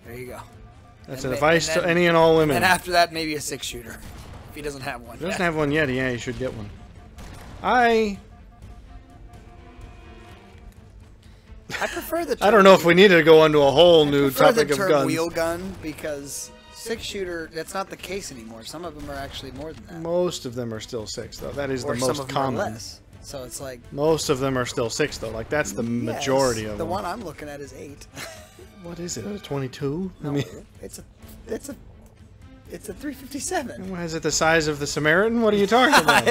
There you go. That's an advice to any and all women. And after that, maybe a 6-shooter. If he doesn't have one. If he doesn't have one yet, yeah, he should get one. I prefer the term, I don't know if we needed to go into a whole new topic of guns. wheel gun because 6-shooter, that's not the case anymore. Some of them are actually more than that. Most of them are still 6, though. That is or the some most of them common. Are less. So it's like most of them are still 6, though. Like that's the majority of them. The one I'm looking at is 8. What is it? A 22? No, I mean, it's a 357. Is it the size of the Samaritan? What are you talking about?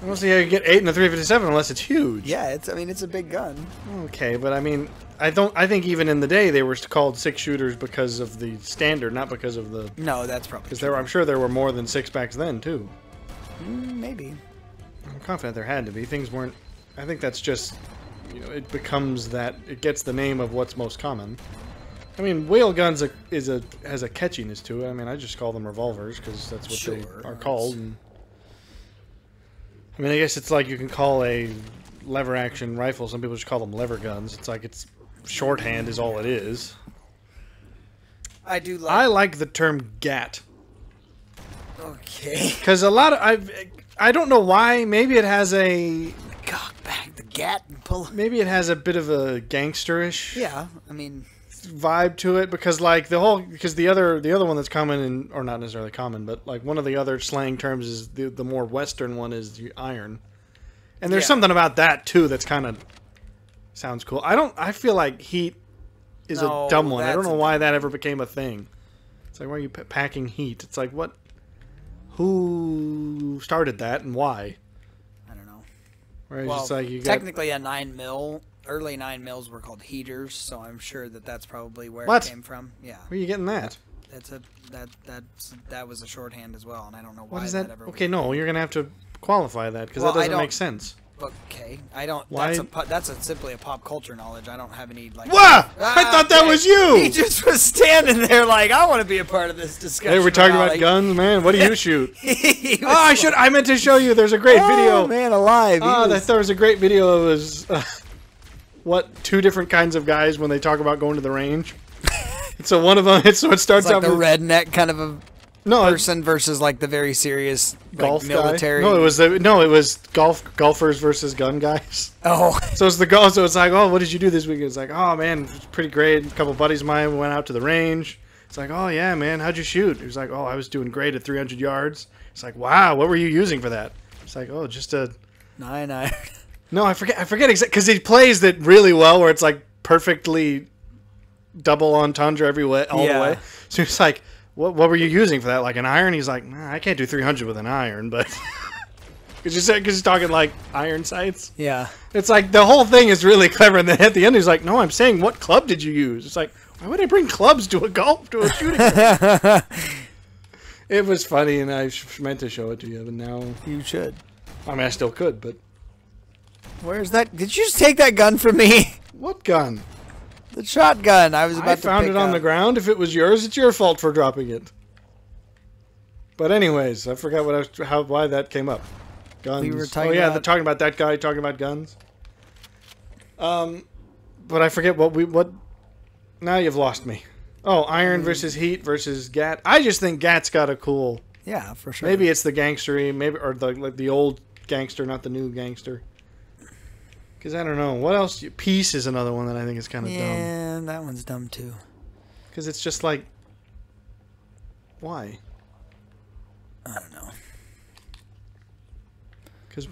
I don't see how you get 8 in a 357 unless it's huge. Yeah, I mean, it's a big gun. Okay, but I mean, I think even in the day they were called 6-shooters because of the standard, not because of the. No, that's probably. Because I'm sure there were more than 6 back then too. Maybe. I'm confident there had to be. Things weren't. I think that's just, it becomes that it gets the name of what's most common. I mean, wheel guns has a catchiness to it. I mean, I just call them revolvers because that's what they are called. And, I mean, I guess it's like you can call a lever action rifle. Some people just call them lever guns. It's like it's shorthand is all it is. I like the term GAT. Okay. Because a lot of I don't know why. Maybe it has a the GAT and pull. Maybe it has a bit of a gangsterish. Yeah, I mean. Vibe to it because like the other one that's common or not necessarily common, but like one of the other slang terms is the more Western one is the iron, and there's something about that too that's kind of sounds cool. I feel like heat is a dumb one. I don't know why that ever became a thing. It's like, why are you packing heat? It's like, what? Who started that and why? I don't know. Right, well, just like technically a 9mm. Early 9mm were called heaters, so I'm sure that's probably where it came from. Yeah. Where are you getting that? That was a shorthand as well, and I don't know why what is that ever. Okay, no, you're gonna have to qualify that because that doesn't make sense. Okay, I don't. Why? That's simply a pop culture knowledge. I don't have any like. Wah! I thought that was you. He just was standing there like, I want to be a part of this discussion. Hey, we're talking about guns, man. What do you shoot? I meant to show you. There's a great video. Oh man, alive! There was a great video of his. Two different kinds of guys when they talk about going to the range. So one of them, it starts like out the redneck kind of a person versus like the very serious golf military. Guy. It was golfers versus gun guys. Oh, so it's the golf. So it's like, oh, what did you do this weekend? It's like, oh man, it's pretty great. A couple buddies of mine went out to the range. It's like, oh yeah, man, how'd you shoot? He was like, oh, I was doing great at 300 yards. It's like, wow, what were you using for that? It's like, oh, just a 9-iron. No, I forget exactly because he plays that really well, where it's like perfectly double entendre all the way. So he's like, "What were you using for that? Like an iron?" He's like, "Nah, I can't do 300 with an iron, but." Because he's talking like iron sights. Yeah. It's like the whole thing is really clever, and then at the end he's like, "No, I'm saying, what club did you use?" It's like, why would I bring clubs to a shooting range? It was funny, and I meant to show it to you, but now you should. I mean, I still could, but. Where's that? Did you just take that gun from me? What gun? The shotgun. I was about to pick found it on the ground. If it was yours, it's your fault for dropping it. But anyways, I forgot why that came up. Guns. We were talking they're talking about that guy talking about guns. But I forget what. Now you've lost me. Oh, iron versus heat versus GAT. I just think GAT's got a cool. Yeah, for sure. Maybe it's the gangstery, or the old gangster, not the new gangster. Because I don't know. What else? Peace is another one that I think is kind of dumb. Yeah, that one's dumb too. Because it's just like, why? I don't know. Because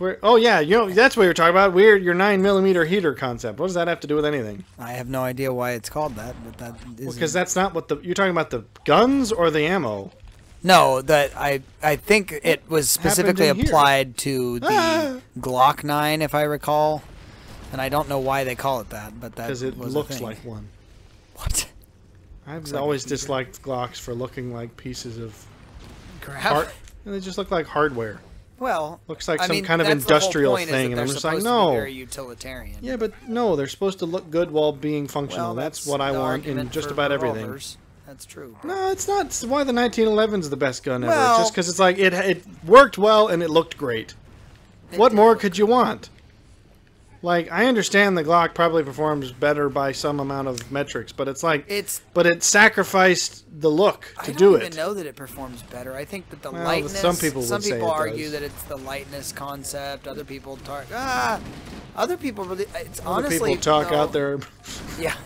that's what you're talking about. Your 9mm heater concept. What does that have to do with anything? I have no idea why it's called that, but that is. Because that's not what you're talking about. The guns or the ammo? No, I think it was specifically applied to the Glock 9, if I recall. And I don't know why they call it that, but that was a thing. Because it looks like one. What? I've always disliked Glocks for looking like pieces of crap. And they just look like hardware. Well, looks like some kind of industrial thing, and I'm just like, no. Very utilitarian. Yeah, but no, they're supposed to look good while being functional. That's what I want in just about everything. That's true. No, it's not. It's why the 1911 is the best gun ever. It's just because it's like it worked well and it looked great. What more could you want? Like, I understand the Glock probably performs better by some amount of metrics, but it's like, but it sacrificed the look to do it. I don't even know that it performs better. I think that the lightness. Some people argue that it's the lightness concept. Other people other people really. It's honestly. Other people talk out there. Yeah.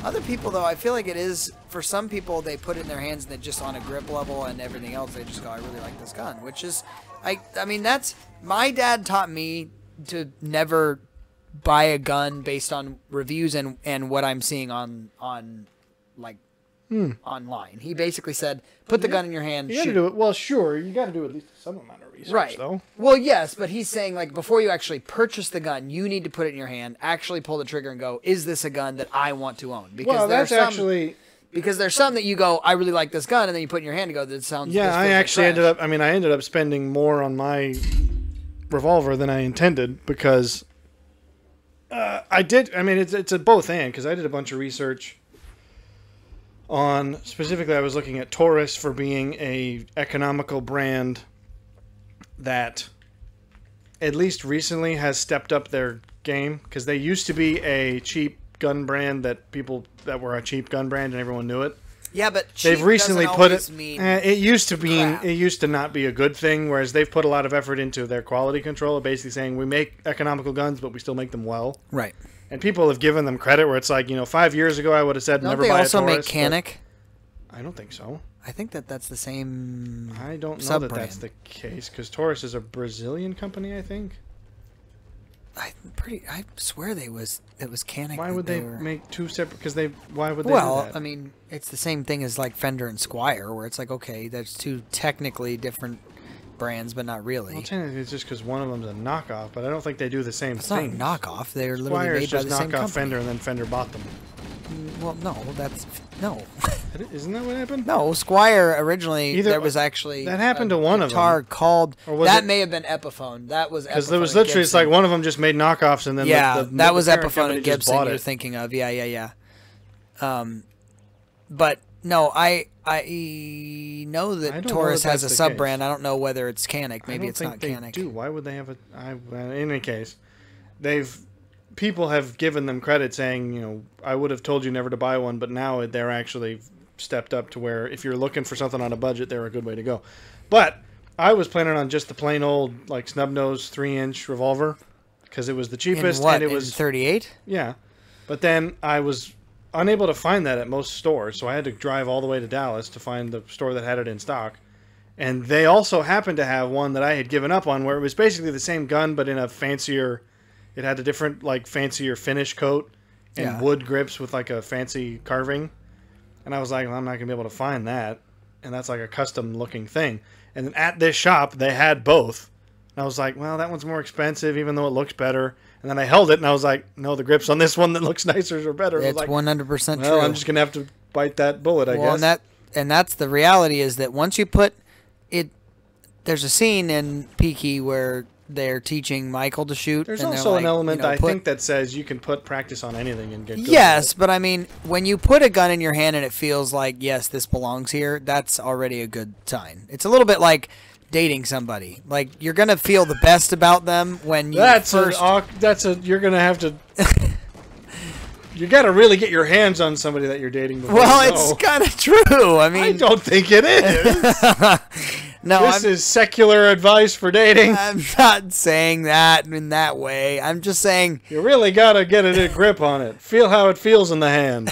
Other people, though, I feel like it is, for some people, they put it in their hands and they just on a grip level and everything else, they just go, I really like this gun, which is, I mean, that's, my dad taught me to never buy a gun based on reviews and what I'm seeing on online. He basically said, put the gun in your hand. You got to do it. Well, sure, you got to do at least some amount of research, right. though. Well, yes, but he's saying, like, before you actually purchase the gun, you need to put it in your hand, actually pull the trigger and go, is this a gun that I want to own? Because because there's some that you go, I really like this gun, and then you put it in your hand and go, that sounds. Yeah, I actually ended up spending more on my revolver than I intended because it's a both and, because I did a bunch of research on, specifically I was looking at Taurus for being a economical brand that at least recently has stepped up their game, because they used to be a cheap gun brand that were a cheap gun brand and everyone knew it. Yeah, but they've recently put it. It used to not be a good thing. Whereas they've put a lot of effort into their quality control, basically saying we make economical guns, but we still make them well. Right. And people have given them credit where it's like, 5 years ago I would have said never buy a Taurus. Don't they also make Canic? I don't think so. I think that's the same. I don't know that that's the case, because Taurus is a Brazilian company, I think. I swear it was Canic. Why would they make two separate? Why would they? Well, do that? I mean, it's the same thing as like Fender and Squier, where it's like, okay, that's two technically different brands, but not really. Well, technically, it's just because one of them's a knockoff, but I don't think they do the same thing. It's not a knockoff. They're literally made by the same company. Squier just knocked off Fender, and then Fender bought them. Well, no, no. Isn't that what happened? No, Squier originally there was actually that happened to one of them. Guitar called that may have been Epiphone. That was because there was literally it's like one of them just made knockoffs and then that was Epiphone and Gibson you're thinking of. Yeah. But no, I know that Taurus has a sub brand. I don't know whether it's Canic. Maybe it's not Canic. Why would they have a? In any case, people have given them credit saying, I would have told you never to buy one, but now they're actually stepped up to where if you're looking for something on a budget, they're a good way to go. But I was planning on just the plain old like snub nose 3-inch revolver because it was the cheapest. And it was 38. Yeah, but then I was unable to find that at most stores, so I had to drive all the way to Dallas to find the store that had it in stock. And they also happened to have one that I had given up on, where it was basically the same gun but in a fancier. It had a different, fancier finish coat and wood grips with, a fancy carving. And I was like, well, I'm not going to be able to find that. And that's, a custom-looking thing. And then at this shop, they had both. And I was like, well, that one's more expensive, even though it looks better. And then I held it, and I was like, no, the grips on this one that looks nicer are better. It's 100% true. Well, I'm just going to have to bite that bullet, I guess. And that's the reality, is that once you put it... There's a scene in Peaky where... they're teaching Michael to shoot. There's also an element I think that says you can put practice on anything and get good. Yes, but I mean, when you put a gun in your hand and it feels like, yes, this belongs here, that's already a good sign. It's a little bit like dating somebody. Like, you're going to feel the best about them when you you're going to have to... You got to really get your hands on somebody that you're dating before. Well, it's kind of true. I mean... I don't think it is. No, this is secular advice for dating. I'm not saying that in that way. I'm just saying... You really got to get a grip on it. Feel how it feels in the hand.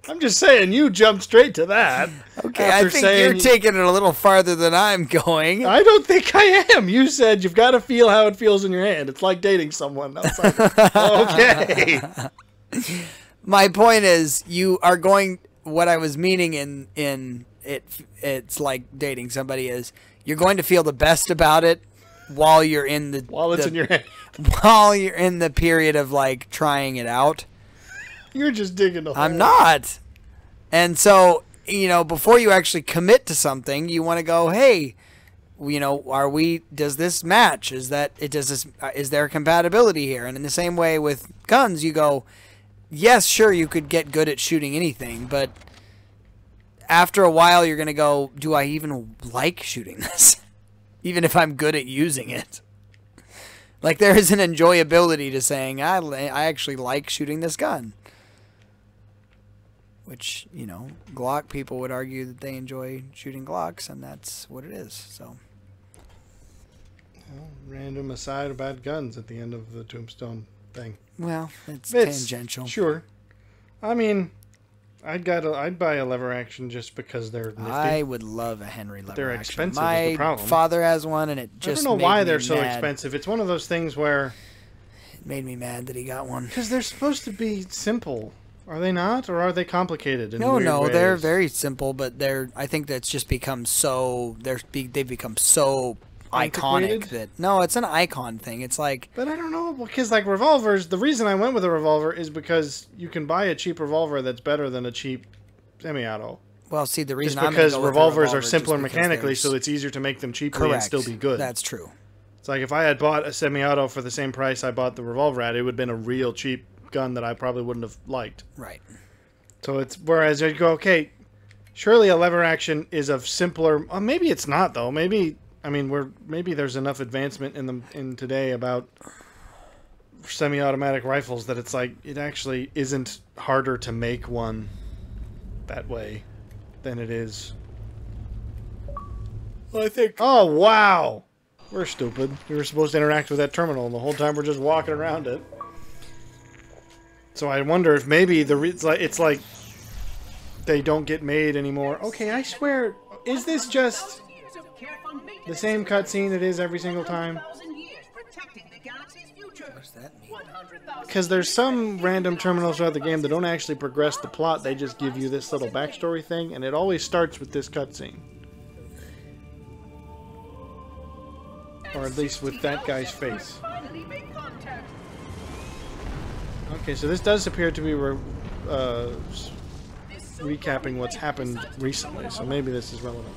I'm just saying, you jumped straight to that. Okay, I think you're taking it a little farther than I'm going. I don't think I am. You said you've got to feel how it feels in your hand. It's like dating someone. I was like, okay. My point is, you are going... What I was meaning in it's like dating somebody is, you're going to feel the best about it while you're in the... While it's in your hand. While you're in the period of, trying it out. You're just digging a hole. I'm not. And so, before you actually commit to something, you want to go, hey, does this match? Is there a compatibility here? And in the same way with guns, you go, yes, sure, you could get good at shooting anything, but after a while, you're going to go, do I even like shooting this? Even if I'm good at using it. Like, there is an enjoyability to saying, I actually like shooting this gun. Which, you know, Glock people would argue that they enjoy shooting Glocks, and that's what it is. So, well, random aside about guns at the end of the Tombstone thing. well, it's tangential. Sure. I mean, I'd buy a lever action just because they're nifty. I would love a Henry lever they're action. expensive My is the problem. father has one, and it just I don't know why they're so mad. expensive. It's one of those things where... It made me mad that he got one. Because they're supposed to be simple. Are they not? Or are they complicated in weird No, ways? they're very simple, but I think that's just become so... They've become so iconic that... No, it's an icon thing. It's like... But I don't know, because like revolvers, the reason I went with a revolver is because you can buy a cheap revolver that's better than a cheap semi-auto. Well, see, the reason Just because revolvers are simpler mechanically, so it's easier to make them cheaply and still be good. That's true. It's like if I had bought a semi-auto for the same price I bought the revolver at, it would have been a real cheap gun that I probably wouldn't have liked. Right. So it's whereas you go, okay, surely a lever action is a simpler. Maybe it's not though. Maybe maybe there's enough advancement in today about semi-automatic rifles that it's like it actually isn't harder to make one that way than it is. Well, I think... Oh, wow! We're stupid. We were supposed to interact with that terminal, and the whole time we're just walking around it. So I wonder if maybe it's like they don't get made anymore. Okay, I swear, is this just the same cutscene it is every single time? What does that mean? Because there's some random terminals throughout the game that don't actually progress the plot. They just give you this little backstory thing, and it always starts with this cutscene. Or at least with that guy's face. Okay, so this does appear to be recapping what's happened recently, so maybe this is relevant.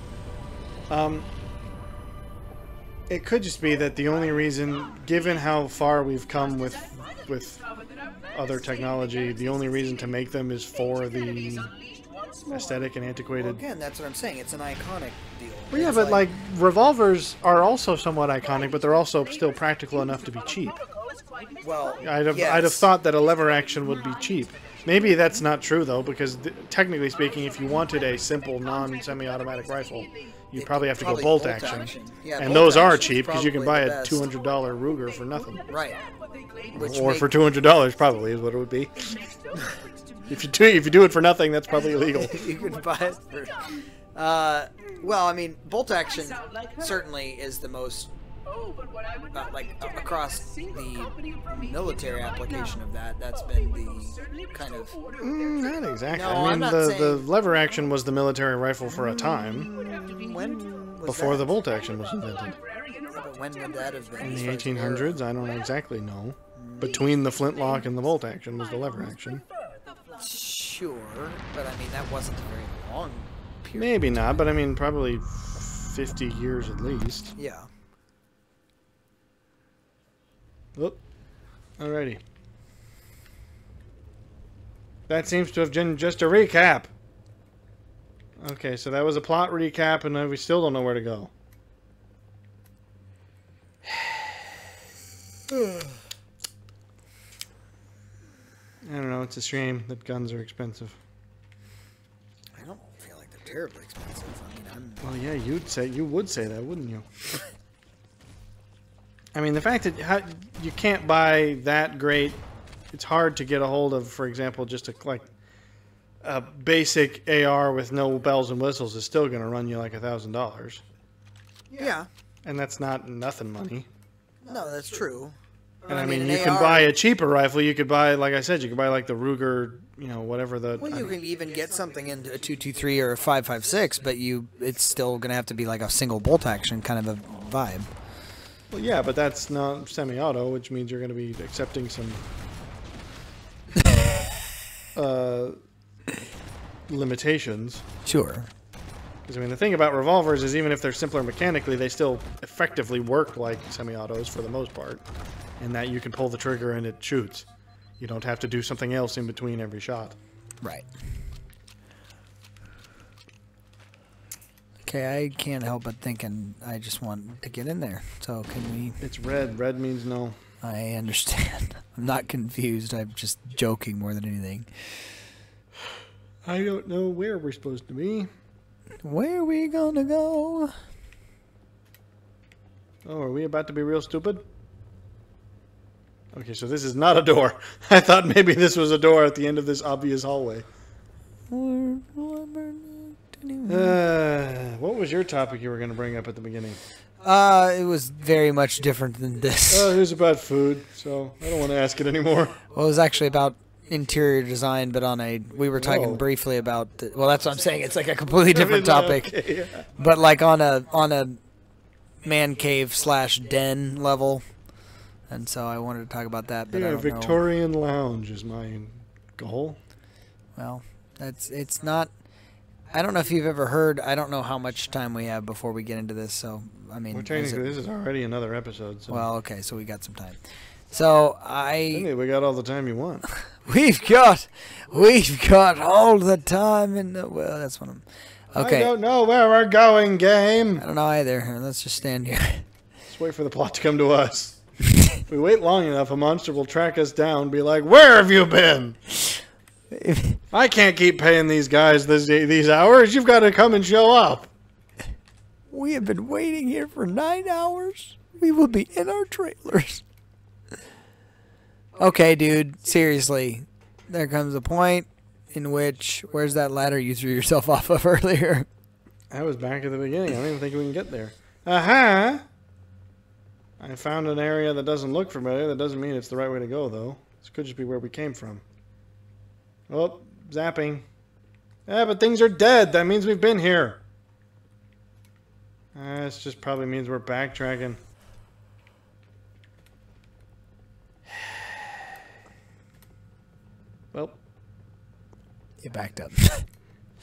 It could just be that the only reason, given how far we've come with other technology, the only reason to make them is for the aesthetic and antiquated. Well, again, that's what I'm saying. It's an iconic deal. Well, yeah, but like revolvers are also somewhat iconic, but they're also still practical enough to be cheap. Well, I'd have thought that a lever action would be cheap. Maybe that's not true though, because technically speaking, if you wanted a simple non-semi-automatic rifle, you'd probably have to go bolt action. Yeah, and bolt those are action's cheap because you can buy a probably the $200 Ruger for nothing. Right. Or for $200 probably is what it would be. If you do it for nothing, that's probably illegal. You can buy it for... well, I mean, bolt action certainly is the most... across the military application of that, that's been the kind of... not exactly. No, I mean, I'm not the lever action was the military rifle for a time. When was before that? the bolt action was invented. But when would that have been? In as the far as 1800s, I don't exactly know. Between the flintlock and the bolt action was the lever action. Sure, but I mean, that wasn't a very long period. Maybe not, but I mean, probably 50 years at least. Yeah. Oh, alrighty. That seems to have been just a recap. Okay, so that was a plot recap, and we still don't know where to go. I don't know, it's a shame that guns are expensive. I don't feel like they're terribly expensive. I mean, Well, yeah, you would say that, wouldn't you? I mean, the fact that you can't buy that great, it's hard to get a hold of, for example, just a basic AR with no bells and whistles is still going to run you like $1,000. Yeah. And that's not nothing money. No, that's true. And I mean, you can buy a cheaper rifle. You could buy, like I said, you could buy like the Ruger, you know, whatever the... Well, you can even get something into a 223 or a 5.56, but it's still going to have to be like a single bolt action kind of a vibe. Well, yeah, but that's not semi-auto, which means you're going to be accepting some limitations. Sure. Because, I mean, the thing about revolvers is even if they're simpler mechanically, they still effectively work like semi-autos for the most part. In that you can pull the trigger and it shoots. You don't have to do something else in between every shot. Right. Okay, I can't help but thinking I just want to get in there. So can we... It's red. Red means no. I understand. I'm not confused. I'm just joking more than anything. I don't know where we're supposed to be. Where are we gonna go? Oh, are we about to be real stupid? Okay, so this is not a door. I thought maybe this was a door at the end of this obvious hallway. What was your topic you were going to bring up at the beginning? It was very much different than this. Oh, it was about food, so I don't want to ask it anymore. Well, it was actually about interior design, but on a... We were talking briefly about... well, that's what I'm saying. It's like a completely different topic. Okay, yeah. But like on a man cave / den level. And so I wanted to talk about that, but I don't Victorian lounge is my goal. Well, it's not... I don't know if you've ever heard... I don't know how much time we have before we get into this, so, I mean... Well, technically, this is already another episode, so... Well, okay, so we got some time. So, I think we got all the time you want. We've got all the time in the... Well, that's what I'm... Okay. I don't know where we're going, game. I don't know either. Here, let's just stand here. Let's wait for the plot to come to us. If we wait long enough, a monster will track us down and be like, where have you been? I can't keep paying these guys these hours. You've got to come and show up. We have been waiting here for 9 hours. We will be in our trailers. Okay, dude. Seriously. There comes a point in which... Where's that ladder you threw yourself off of earlier? I was back at the beginning. I don't even think we can get there. Aha! I found an area that doesn't look familiar. That doesn't mean it's the right way to go, though. This could just be where we came from. Oh, zapping. Yeah, but things are dead. That means we've been here. This just probably means we're backtracking. Well. You backed up.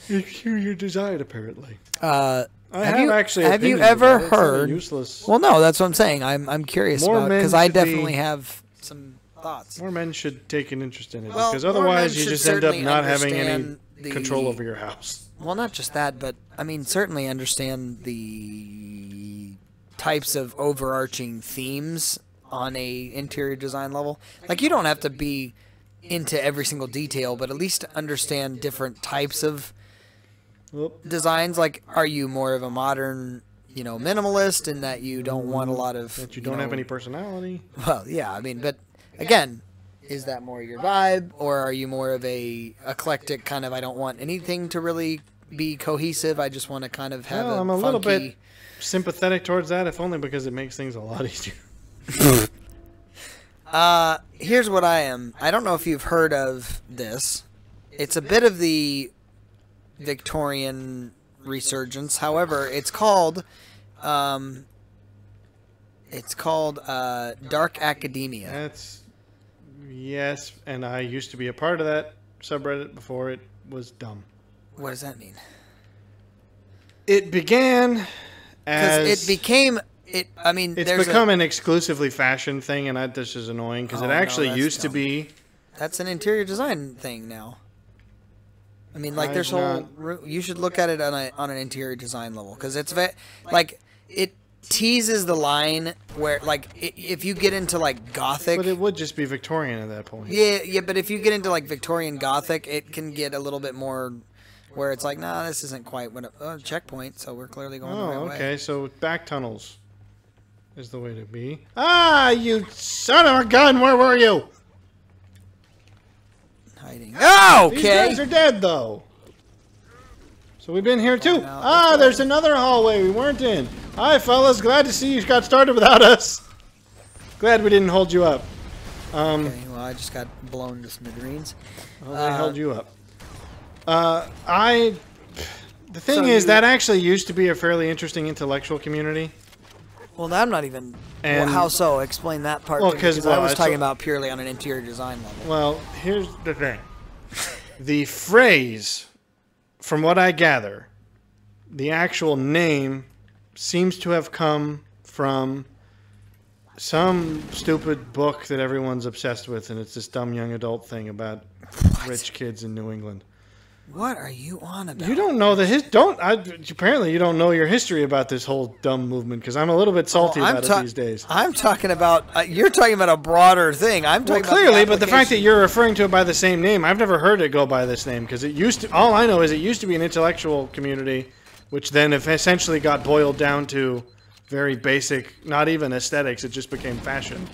You're desired, apparently. Have you ever heard? Useless. Well, no, that's what I'm saying. I'm curious about because I definitely have some thoughts. More men should take an interest in it because otherwise you just end up not having any control over your house. Well, not just that, but I mean certainly understand the types of overarching themes on a interior design level. Like you don't have to be into every single detail, but at least understand different types of designs. Like, are you more of a modern, minimalist in that you don't want a lot of... That you don't have any personality? Well, yeah, I mean, but again, is that more your vibe? Or are you more of a eclectic kind of, I don't want anything to really be cohesive, I just want to kind of have I'm a little bit sympathetic towards that, if only because it makes things a lot easier. Here's what I am. I don't know if you've heard of this. It's a bit of the Victorian resurgence. However, it's called dark academia. Yes, and I used to be a part of that subreddit before it was dumb. What does that mean? It began as it's become an exclusively fashion thing, and that's just annoying because it actually used to be. That's an interior design thing now. I mean, like there's whole. You should look at it on an interior design level because it's like it teases the line where if you get into like Gothic. But it would just be Victorian at that point. Yeah, but if you get into like Victorian Gothic, it can get a little bit more. Where it's like, nah, this isn't quite what checkpoint, so we're clearly going the right way. Okay, so back tunnels is the way to be. Ah, you son of a gun! Where were you? Hiding. Oh, okay. These guys are dead, though. So we've been here too. There's another hallway we weren't in. Hi, fellas. Glad to see you got started without us. Glad we didn't hold you up. Okay, well, I just got blown to smithereens. Well, they held you up. The thing is, that actually used to be a fairly interesting intellectual community. Well, I'm not even... how so? Explain that part. Well, because I was talking about purely on an interior design level. Well, here's the thing. The phrase, from what I gather, the actual name seems to have come from some stupid book that everyone's obsessed with, and it's this dumb young adult thing about rich kids in New England. What are you on about? You don't know apparently you don't know your history about this whole dumb movement, because I'm a little bit salty about it these days. I'm talking about you're talking about a broader thing. I'm talking about clearly, but the fact that you're referring to it by the same name, I've never heard it go by this name, because it used to. All I know is it used to be an intellectual community, which then essentially got boiled down to very basic, not even aesthetics. It just became fashion.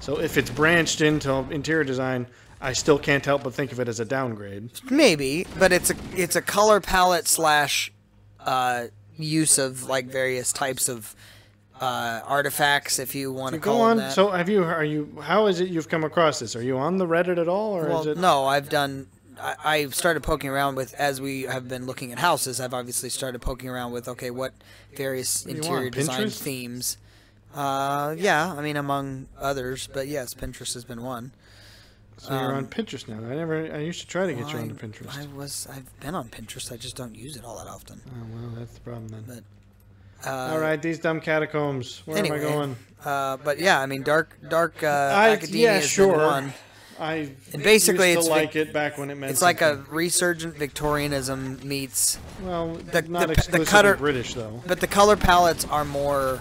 So if it's branched into interior design, I still can't help but think of it as a downgrade. Maybe, but it's a color palette slash use of like various types of artifacts, if you want to call them that. So how is it you've come across this? Are you on the Reddit at all, or is it? No, I've started poking around with, as we have been looking at houses, I've obviously started poking around with, okay, what various interior design themes. Yeah, I mean, among others, but yes, Pinterest has been one. So you're on Pinterest now. I used to try to get you onto Pinterest. I've been on Pinterest. I just don't use it all that often. Oh well, that's the problem then. But, all right, these dumb catacombs. Where am I going? But yeah, I mean, dark academia has been one. And basically used to like it back when it meant. It's like a resurgent Victorianism meets. Well, not exclusively British though. But the color palettes are more.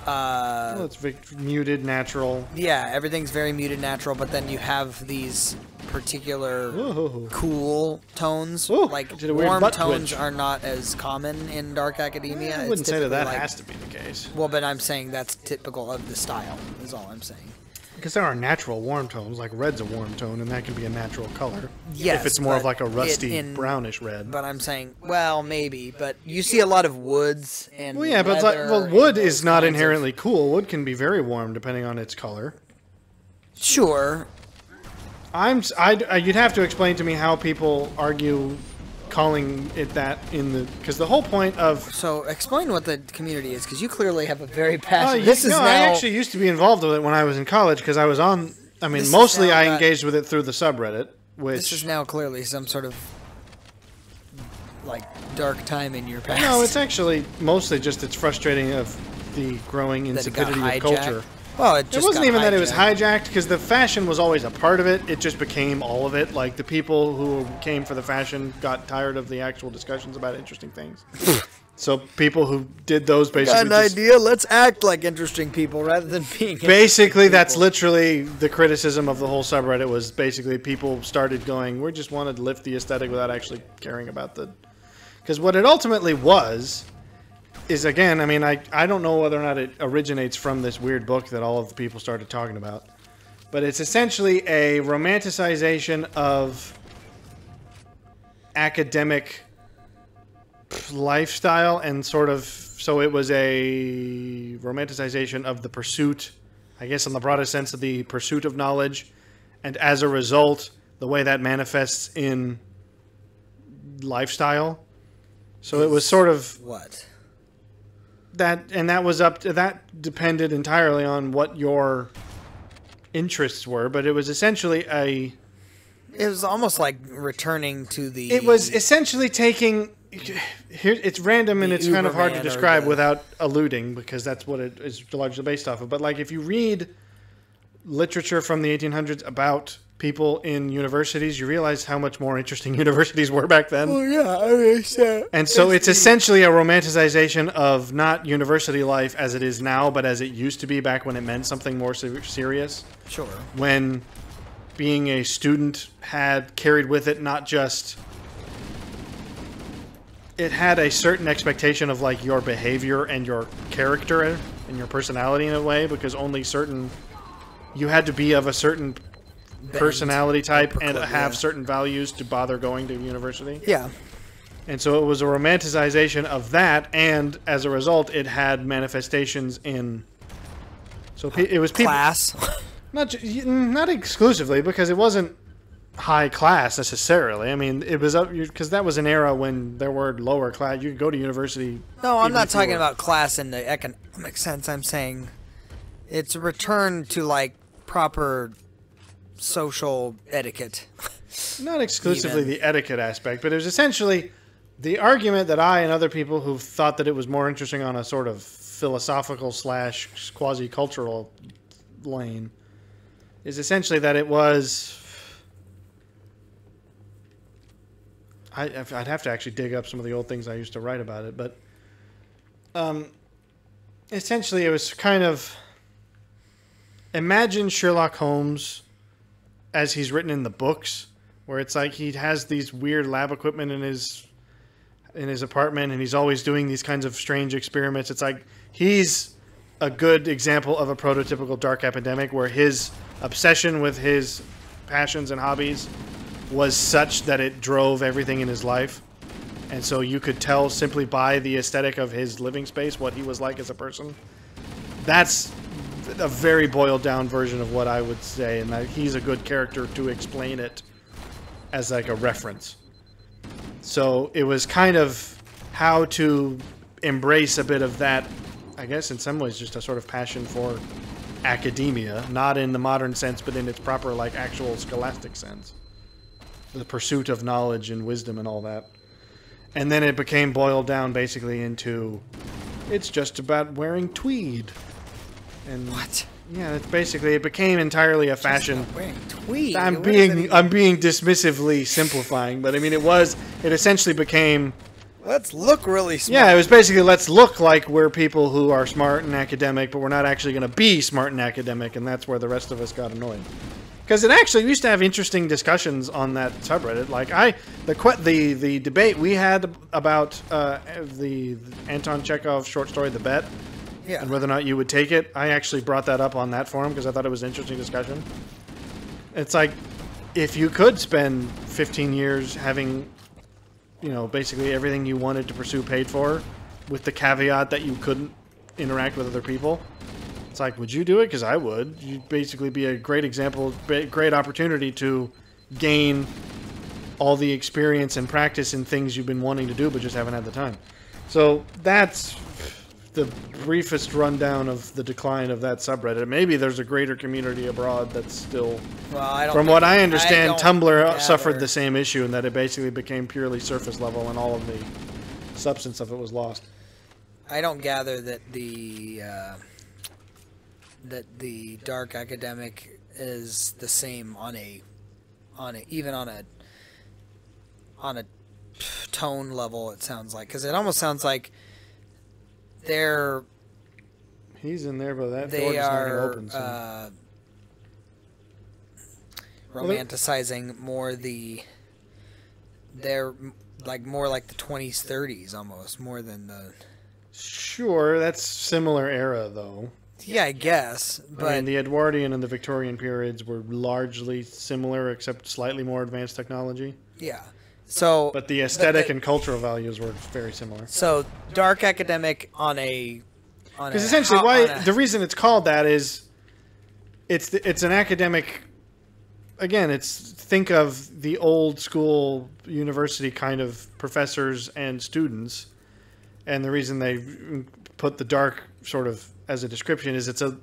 Well, it's muted, natural. Yeah, everything's very muted, natural. But then you have these particular cool tones. Like warm tones are not as common in dark academia. I wouldn't say that has to be the case. Well, but I'm saying that's typical of the style. Is all I'm saying. Because there are natural warm tones, like red's a warm tone, and that can be a natural color. Yes, if it's more of like a rusty, brownish red. But I'm saying, well, maybe. But you see a lot of woods and well, yeah, but wood is not inherently cool. Wood can be very warm depending on its color. Sure. You'd have to explain to me how people argue calling it that because the whole point of... So explain what the community is, because you clearly have a very passionate... I actually used to be involved with it when I was in college, because I was on... I mean, mostly I engaged with it through the subreddit, which... This is now clearly some sort of, like, dark time in your past. No, it's actually mostly just it's frustrating of the growing insipidity of culture. Well, it wasn't even that it was hijacked, because the fashion was always a part of it. It just became all of it. Like, the people who came for the fashion got tired of the actual discussions about interesting things. So people who did those basically... Got an idea? Let's act like interesting people rather than being... Basically, that's literally the criticism of the whole subreddit, was basically people started going, we just wanted to lift the aesthetic without actually caring about the... Because what it ultimately was... is, again, I mean, I don't know whether or not it originates from this weird book that all of the people started talking about. But it's essentially a romanticization of academic lifestyle and sort of... So it was a romanticization of the pursuit, I guess in the broadest sense, of the pursuit of knowledge. And as a result, the way that manifests in lifestyle. So it was sort of... What? That depended entirely on what your interests were, but it was essentially it was almost like returning to the... It was essentially taking... Here, it's random and it's kind of hard to describe without alluding, because that's what it is largely based off of. But like, if you read literature from the 1800s about people in universities, you realize how much more interesting universities were back then. Oh yeah, I mean, and so it's essentially a romanticization of not university life as it is now, but as it used to be back when it meant something more serious. Sure. When being a student had carried with it not just... It had a certain expectation of like your behavior and your character and your personality in a way, because only certain... You had to be of a certain personality type and have certain values to bother going to university. Yeah. And so it was a romanticization of that, and as a result, it had manifestations in... So it was people... Class? Not exclusively, because it wasn't high class necessarily. I mean, it was up... Because that was an era when there were lower class. You could go to university... No, I'm not talking about class in the economic sense. I'm saying it's a return to, like, proper... social etiquette. Not exclusively the etiquette aspect, but it was essentially the argument that I and other people who thought that it was more interesting on a sort of philosophical / quasi-cultural lane is essentially that it was... I'd have to actually dig up some of the old things I used to write about it, but essentially it was kind of, imagine Sherlock Holmes as he's written in the books, where it's like he has these weird lab equipment in his apartment, and he's always doing these kinds of strange experiments. It's like he's a good example of a prototypical dark academic, where his obsession with his passions and hobbies was such that it drove everything in his life. And so you could tell simply by the aesthetic of his living space what he was like as a person. That's a very boiled down version of what I would say, and that he's a good character to explain it as like a reference. So it was kind of how to embrace a bit of that, I guess in some ways just a sort of passion for academia, not in the modern sense, but in its proper like actual scholastic sense. The pursuit of knowledge and wisdom and all that. And then it became boiled down basically into, it's just about wearing tweed. And what? Yeah, it's basically, it became entirely a fashion. Wearing tweed. I'm being dismissively simplifying, but I mean it essentially became, let's look really smart. yeah, it was basically, let's look like we're people who are smart and academic, but we're not actually going to be smart and academic, and that's where the rest of us got annoyed. Because it actually, we used to have interesting discussions on that subreddit. Like the debate we had about the Anton Chekhov short story, The Bet, yeah, and whether or not you would take it. I actually brought that up on that forum because I thought it was an interesting discussion. It's like, if you could spend 15 years having, you know, basically everything you wanted to pursue paid for, with the caveat that you couldn't interact with other people. It's like, would you do it? Because I would. You'd basically be a great example, great opportunity to gain all the experience and practice in things you've been wanting to do but just haven't had the time. So that's the briefest rundown of the decline of that subreddit. Maybe there's a greater community abroad that's still... Well, from what I understand, Tumblr suffered the same issue in that it basically became purely surface level and all of the substance of it was lost. I don't gather that the dark academic is the same on a tone level. It sounds like, because it almost sounds like he's in there, but that they door just not gonna are open soon. romanticizing more they're like more like the 20s 30s almost more than the... Sure, that's similar era though. Yeah, I guess. But I mean, the Edwardian and the Victorian periods were largely similar, except slightly more advanced technology. Yeah. So, but the aesthetic and cultural values were very similar. So, dark academic because essentially, the reason it's called that is, it's an academic. Again, think of the old school university kind of professors and students, and the reason they put the dark sort of as a description is it's a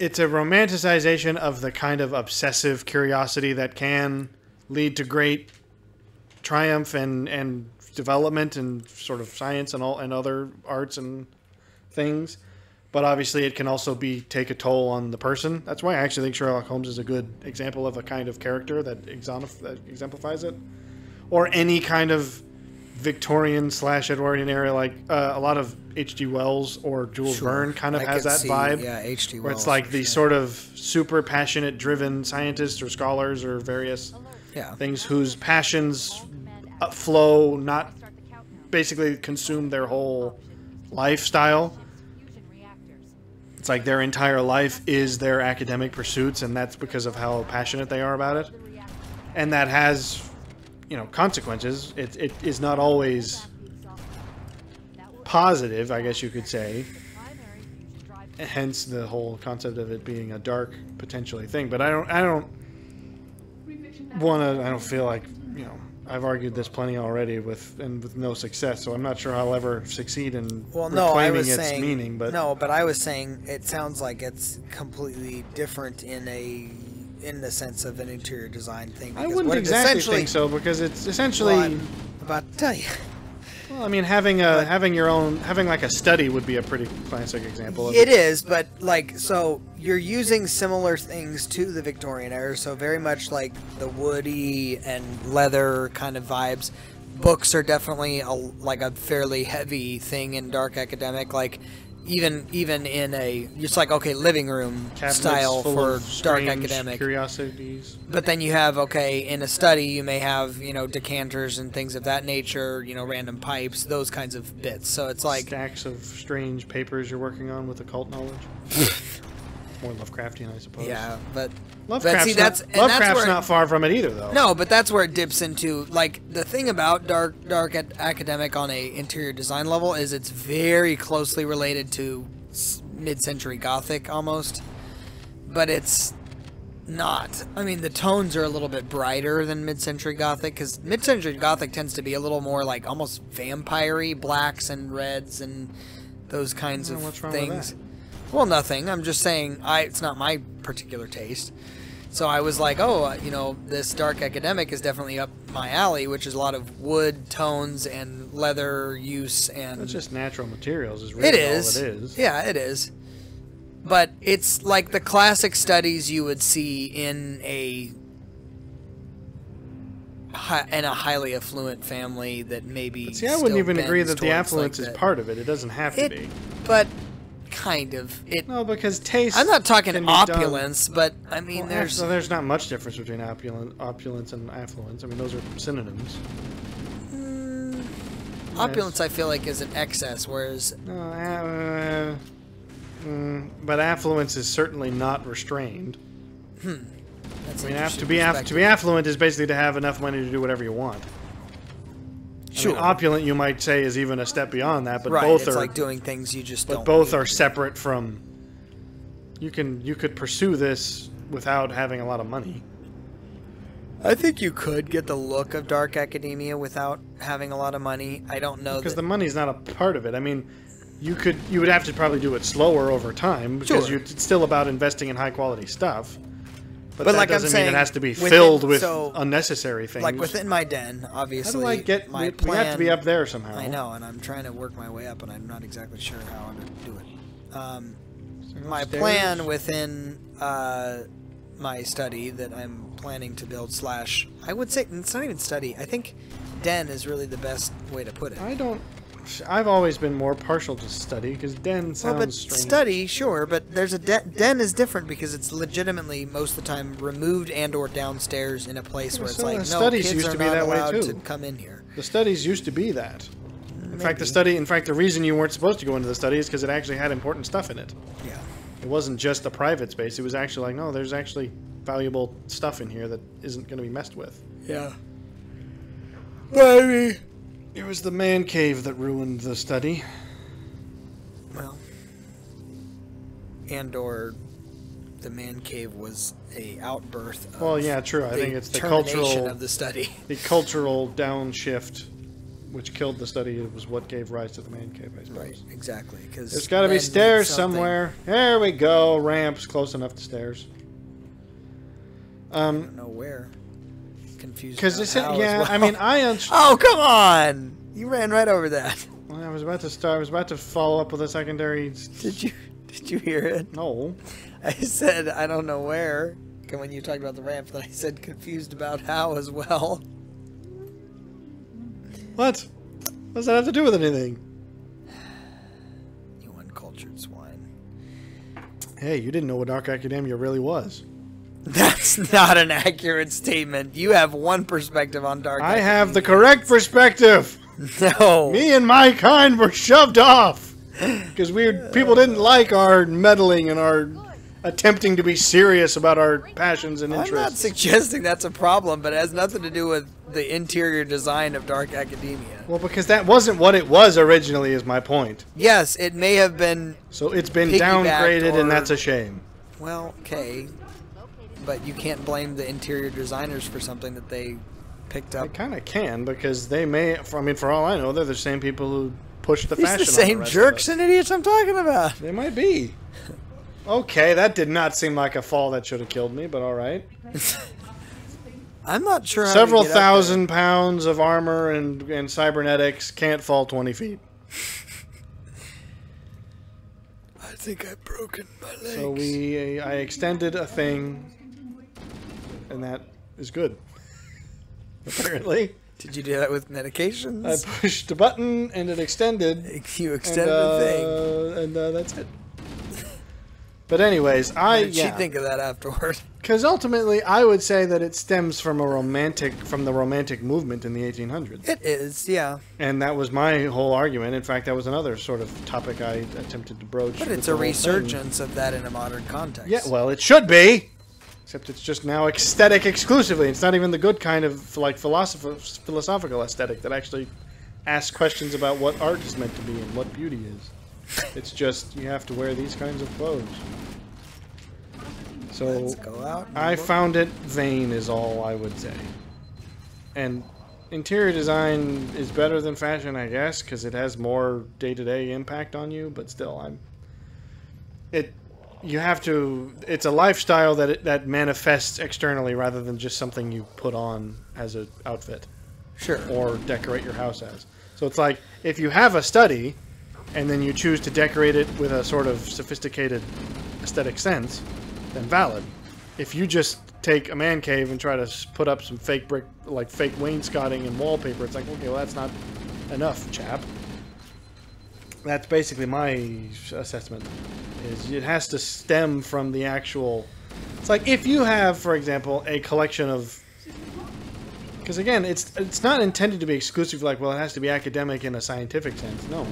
romanticization of the kind of obsessive curiosity that can lead to great triumph and development and sort of science and other arts and things, but obviously it can also take a toll on the person. That's why I actually think Sherlock Holmes is a good example of a kind of character that exemplifies it, or any kind of Victorian / Edwardian era, like a lot of H.G. Wells or Jules Verne kind of has that vibe. Yeah, H.G. Wells. Where it's like these sort of super passionate, driven scientists or scholars or various things whose passions flow, not basically consume their whole lifestyle. It's like their entire life is their academic pursuits, and that's because of how passionate they are about it. And that has, consequences. It is not always positive, I guess you could say. Hence the whole concept of it being a dark, potentially thing. But I don't feel like, I've argued this plenty already with no success, so I'm not sure I'll ever succeed in reclaiming its meaning. But I was saying it sounds like it's completely different in the sense of an interior design thing. I wouldn't exactly think so, because it's essentially... Well, I'm about to tell you. Well, I mean, having like a study would be a pretty classic example of It is, but like, so you're using similar things to the Victorian era, so very much like the woody and leather kind of vibes. Books are definitely like a fairly heavy thing in dark academic, like even in a just like okay living room Cabinets style full for of dark strange academic curiosities. But then you have okay in a study you may have decanters and things of that nature, random pipes, those kinds of bits. So it's like Stacks of strange papers you're working on with occult knowledge. More Lovecraftian, I suppose. yeah, but Lovecraft's, see, Lovecraft's not far from it either, though. no, but that's where it dips into like the thing about dark academic on a interior design level is it's very closely related to mid-century Gothic almost, but it's not. I mean, the tones are a little bit brighter than mid-century Gothic because mid-century Gothic tends to be a little more like almost vampire-y, blacks and reds and those kinds of what's wrong things. with that? Well, nothing. I'm just saying it's not my particular taste. So I was like, oh, this dark academic is definitely up my alley, which is a lot of wood tones and leather use and. It's just natural materials. Is really it is. all it is. Yeah, it is. But it's like the classic studies you would see in a highly affluent family that maybe. See, I wouldn't even agree that the affluence like is part of it. It doesn't have to be. But kind of. No, because taste. I'm not talking can be opulence, but I mean, done. Well, there's not much difference between opulence and affluence. I mean, those are synonyms. Opulence, I feel like, is an excess, whereas. But affluence is certainly not restrained. That's I mean, to be affluent is basically to have enough money to do whatever you want. Sure. I mean, opulent, you might say, is even a step beyond that, but right, both it's are like doing things you just don't. But both need are to. separate from. You could pursue this without having a lot of money. I think you could get the look of dark academia without having a lot of money. I don't know because the money's not a part of it. I mean, you would have to probably do it slower over time because Sure. it's still about investing in high quality stuff. But that like I'm doesn't mean saying, it has to be filled with so, unnecessary things. Like within my den, obviously. How do I get? My we plan, have to be up there somehow. I know, and I'm trying to work my way up, and I'm not exactly sure how I'm going to do it. My plan within my study that I'm planning to build / I would say it's not even study. I think den is really the best way to put it. I've always been more partial to study because den sounds strange. Study, sure, but there's a den is different because it's legitimately most of the time removed and/or downstairs in a place where it's like no, studies kids used are to be not that way allowed too. to come in here. The studies used to be that. In fact, the reason you weren't supposed to go into the study is because it actually had important stuff in it. Yeah. It wasn't just a private space. It was actually like, no, there's actually valuable stuff in here that isn't going to be messed with. Yeah. Baby. It was the man cave that ruined the study. Well, and/or the man cave was a outburst. Of well, yeah, true. I think it's the termination cultural of the study. The cultural downshift, which killed the study, was what gave rise to the man cave. I suppose. Right. Exactly. Because there's got to be stairs somewhere. There we go. Ramps close enough to stairs. I don't know where. Confused. Because it's yeah. Well. I mean, Oh, come on! You ran right over that. Well, I was about to start. I was about to follow up with a secondary. Did you hear it? No. I said I don't know where. And when you talked about the ramp, then I said confused about how as well. What? What does that have to do with anything? You uncultured swine. Hey, you didn't know what dark academia really was. That's not an accurate statement. You have one perspective on dark academia. I have the correct perspective. No. Me and my kind were shoved off because people didn't like our meddling and our attempting to be serious about our passions and interests. I'm not suggesting that's a problem, but it has nothing to do with the interior design of dark academia. Well, because that wasn't what it was originally, is my point. Yes, it may have been. So it's been downgraded, or, and that's a shame. Well, okay. But you can't blame the interior designers for something that they picked up. I kind of can, because they may, I mean, for all I know, they're the same people who push the fashion. These the same jerks and idiots I'm talking about. They might be. Okay, that did not seem like a fall that should have killed me, but all right. I'm not sure how Several we get up there. thousand pounds of armor and cybernetics can't fall 20 feet. I think I've broken my legs. So I extended a thing, and that is good. Apparently. Did you do that with medications? I pushed a button and it extended. You extended the thing. And that's it. But anyways, What did she think of that afterward? Because ultimately, I would say that it stems from the romantic movement in the 1800s. It is, yeah. And that was my whole argument. In fact, that was another sort of topic I attempted to broach. But it's a resurgence of that in a modern context. Yeah, well, it should be. Except it's just now aesthetic exclusively. It's not even the good kind of like philosophical aesthetic that actually asks questions about what art is meant to be and what beauty is. It's just you have to wear these kinds of clothes. So Let's go out I found it vain is all I would say. And interior design is better than fashion, I guess, because it has more day-to-day impact on you, but still you have to. It's a lifestyle that manifests externally rather than just something you put on as an outfit. Sure. Or decorate your house as. So it's like if you have a study, and then you choose to decorate it with a sort of sophisticated aesthetic sense, then valid. If you just take a man cave and try to put up some fake brick, like fake wainscoting and wallpaper, it's like, okay, well that's not enough, chap. That's basically my assessment. Is it has to stem from the actual. It's like if you have, for example, a collection of. Because again, it's not intended to be exclusive. Like, well, it has to be academic in a scientific sense. No,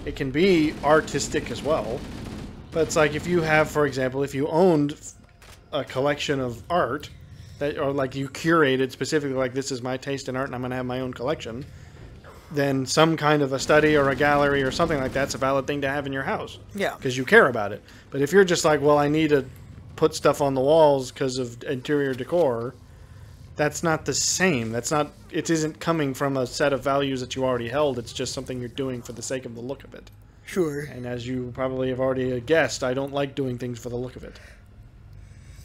it can be artistic as well. But it's like if you have, for example, if you owned a collection of art that, or like you curated specifically, like this is my taste in art, and I'm going to have my own collection. Then some kind of a study or a gallery or something like that's a valid thing to have in your house. Yeah. Because you care about it. But if you're just like, well, I need to put stuff on the walls because of interior decor, that's not the same. That's not. It isn't coming from a set of values that you already held. It's just something you're doing for the sake of the look of it. Sure. And as you probably have already guessed, I don't like doing things for the look of it.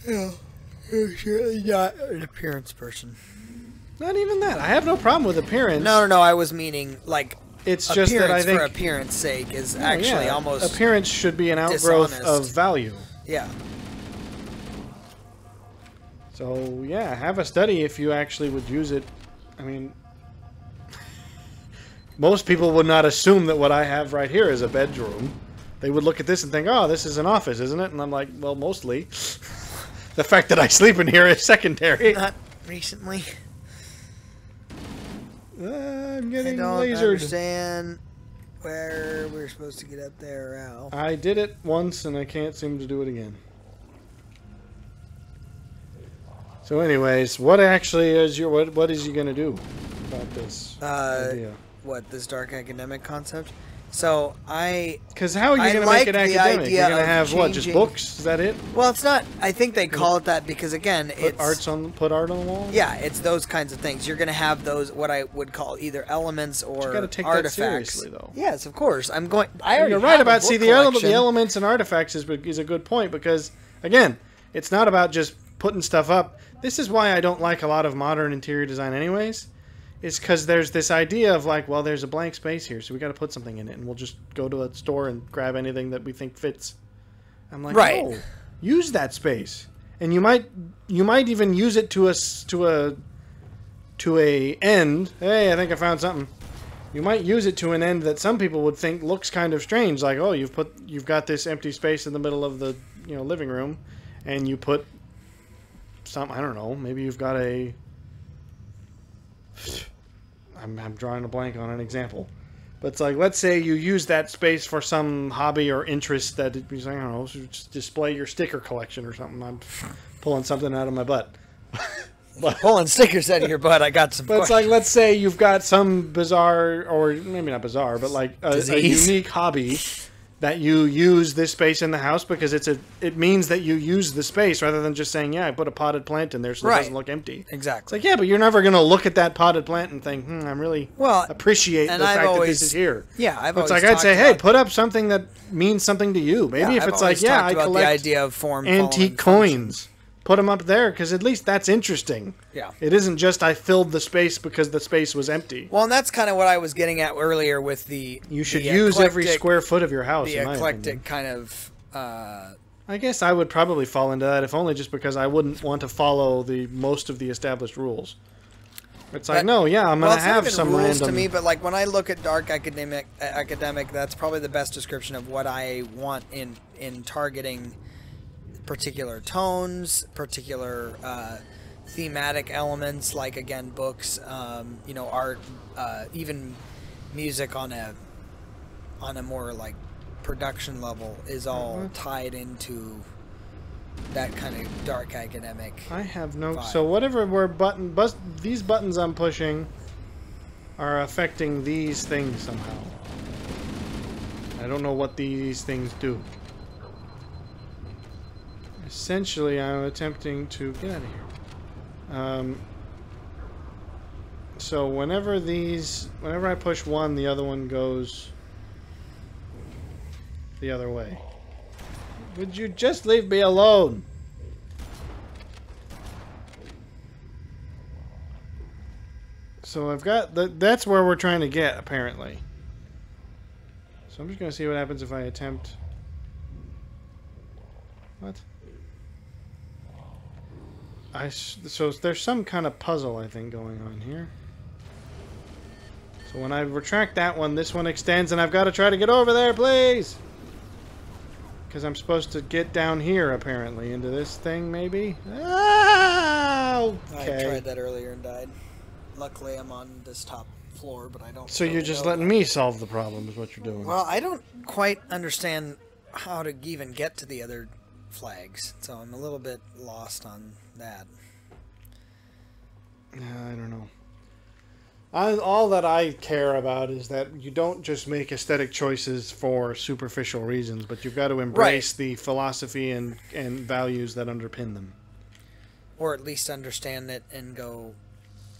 Yeah. You're surely not an appearance person. Not even that. I have no problem with appearance. No. I was meaning like it's just that I think for appearance sake is actually almost appearance should be an outgrowth of value. Yeah. So yeah, have a study if you actually would use it. I mean, most people would not assume that what I have right here is a bedroom. They would look at this and think, "Oh, this is an office, isn't it?" And I'm like, "Well, mostly." The fact that I sleep in here is secondary. Not recently. I'm getting I don't lasered. understand where we're supposed to get up there, Al. I did it once and I can't seem to do it again. So anyways, what actually is what is you going to do about this idea? What, this dark academic concept? So because how are you going to make it academic? You're going to have what? Just books? Is that it? Well, it's not. I think they call it that because again, put art on the wall. Yeah, it's those kinds of things. You're going to have those what I would call either elements or you got to take artifacts. That seriously, though. Yes, of course. I'm going. You're right about the elements and artifacts is a good point because again, it's not about just putting stuff up. This is why I don't like a lot of modern interior design, anyways. Is because there's this idea of like, well, there's a blank space here, so we got to put something in it, and we'll just go to a store and grab anything that we think fits. I'm like, right. No, use that space, and you might even use it to a end. Hey, I think I found something. You might use it to an end that some people would think looks kind of strange, like, oh, you've got this empty space in the middle of the living room, and you put some, I don't know, maybe you've got a. I'm drawing a blank on an example. But it's like, let's say you use that space for some hobby or interest that, I don't know, just display your sticker collection or something. I'm pulling something out of my butt. Pulling stickers out of your butt, I got some But it's like, let's say you've got some bizarre, or maybe not bizarre, but like a unique hobby that you use this space in the house because it means that you use the space rather than just saying, yeah, I put a potted plant in there so it doesn't look empty. Exactly. It's like, yeah, but you're never going to look at that potted plant and think, I'm really appreciate the fact that this is here. Yeah, It's like I'd say, hey, put up something that means something to you. Maybe if it's like, I collect the idea of form antique coins. put them up there because at least that's interesting. Yeah. It isn't just I filled the space because the space was empty. Well, and that's kind of what I was getting at earlier with the... You should use every square foot of your house, the in my opinion. eclectic kind of... I guess I would probably fall into that, if only just because I wouldn't want to follow most of the established rules. It's like, no, yeah, I'm going to have some rules random... to me, but like when I look at dark academic, that's probably the best description of what I want in targeting particular tones, particular thematic elements, like again books, you know, art, even music on a more like production level is all tied into that kind of dark academic. I have no... vibe. So whatever these buttons I'm pushing are affecting these things somehow. I don't know what these things do. Essentially, I'm attempting to... Get out of here. So whenever I push one, the other one goes the other way. Would you just leave me alone? So I've got... That's where we're trying to get, apparently. So I'm just going to see what happens if I attempt... What? So there's some kind of puzzle, I think, going on here. So when I retract that one, this one extends, and I've got to try to get over there, please! Because I'm supposed to get down here, apparently, into this thing, maybe? Ah, okay. I tried that earlier and died. Luckily, I'm on this top floor, but I don't... So you're just letting me solve the problem, is what you're doing. Well, I don't quite understand how to even get to the other flags, so I'm a little bit lost on that. I don't know. All that I care about is that you don't just make aesthetic choices for superficial reasons, but you've got to embrace the philosophy and values that underpin them. Or at least understand it and go...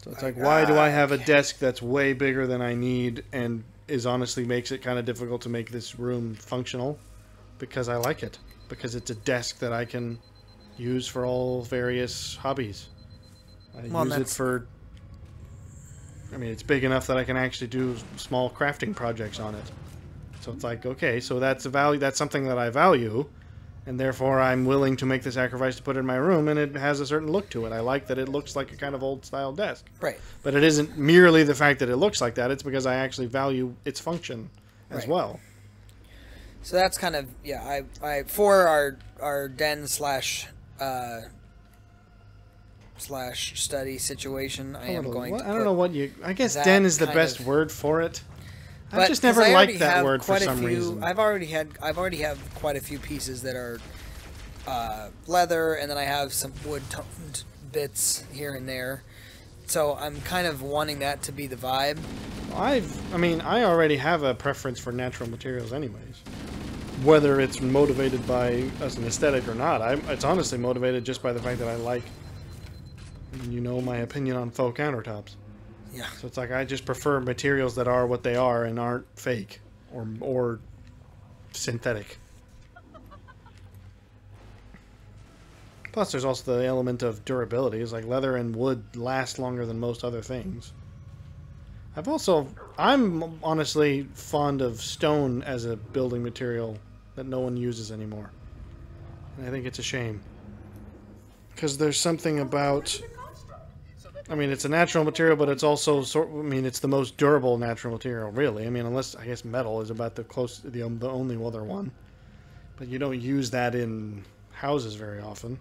So it's like, why do I have a desk that's way bigger than I need and honestly makes it kind of difficult to make this room functional? Because I like it. Because it's a desk that I can use for all various hobbies. I use it for... I mean, it's big enough that I can actually do small crafting projects on it. So it's like, okay, so that's a value. That's something that I value, and therefore I'm willing to make the sacrifice to put it in my room, and it has a certain look to it. I like that it looks like a kind of old-style desk. Right. But it isn't merely the fact that it looks like that. It's because I actually value its function as well. So that's kind of, yeah, I for our den slash study situation, I am going to... I don't know what you... I guess den is the best word for it. I've just never liked that word for some reason. I've already have quite a few pieces that are leather, and then I have some wood-toned bits here and there. So I'm kind of wanting that to be the vibe. I mean, I already have a preference for natural materials anyways. Whether it's motivated by as an aesthetic or not, it's honestly motivated just by the fact that I like... You know my opinion on faux countertops. Yeah. So it's like I just prefer materials that are what they are and aren't fake or synthetic. Plus, there's also the element of durability. It's like leather and wood last longer than most other things. I'm honestly fond of stone as a building material that no one uses anymore. And I think it's a shame. Because there's something about... I mean, it's a natural material, but it's also it's the most durable natural material, really. I mean, unless I guess metal is about the only other one, but you don't use that in houses very often.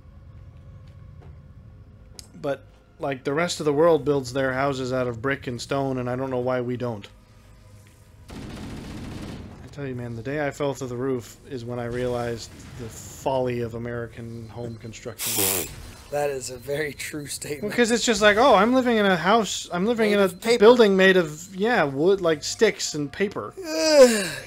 But like the rest of the world builds their houses out of brick and stone, and I don't know why we don't. I tell you, man, the day I fell through the roof is when I realized the folly of American home construction. That is a very true statement. Because it's just like, oh, I'm living in a house. I'm living in a building made of, wood, like sticks and paper.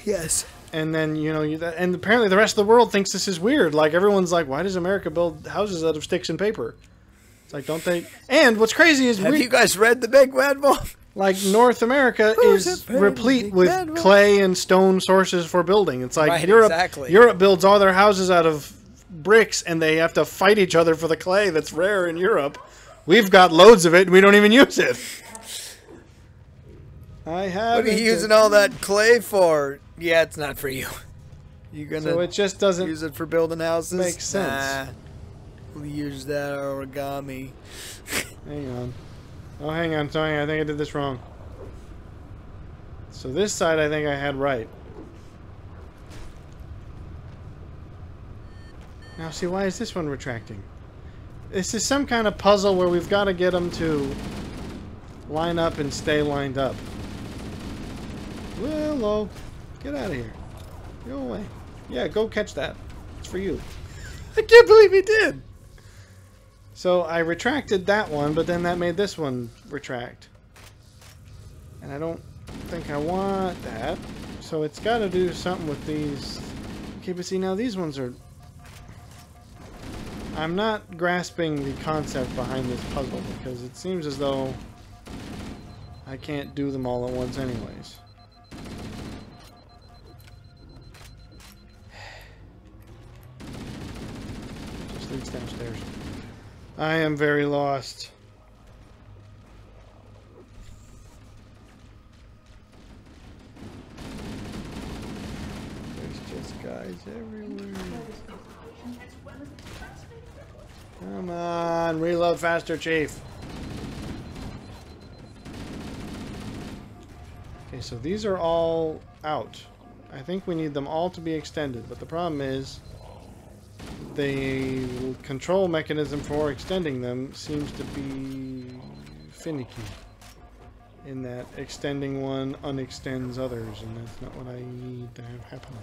Yes. And then, and apparently the rest of the world thinks this is weird. Like, everyone's like, why does America build houses out of sticks and paper? It's like, don't they? And what's crazy is... Have you guys read The Big Bad Wolf? Like, North America is replete with clay and stone sources for building. It's like Europe builds all their houses out of bricks and they have to fight each other for the clay that's rare in Europe. We've got loads of it and we don't even use it. I have. What are you using all that clay for? Yeah, it's not for you. You're gonna. So it just doesn't use it for building houses. Makes sense. Nah, we'll use that origami. Hang on. Oh, hang on. Sorry, I think I did this wrong. So this side I think I had right. Now see, why is this one retracting? This is some kind of puzzle where we've got to get them to line up and stay lined up. Willow, get out of here. Go away. Yeah, go catch that. It's for you. I can't believe he did. So I retracted that one, but then that made this one retract. And I don't think I want that. So it's got to do something with these. Okay, but see, now these ones are... I'm not grasping the concept behind this puzzle because it seems as though I can't do them all at once anyways. Just leads downstairs. I am very lost. There's just guys everywhere. Come on, reload faster, Chief. Okay, so these are all out. I think we need them all to be extended, but the problem is the control mechanism for extending them seems to be finicky. In that extending one unextends others, and that's not what I need to have happen.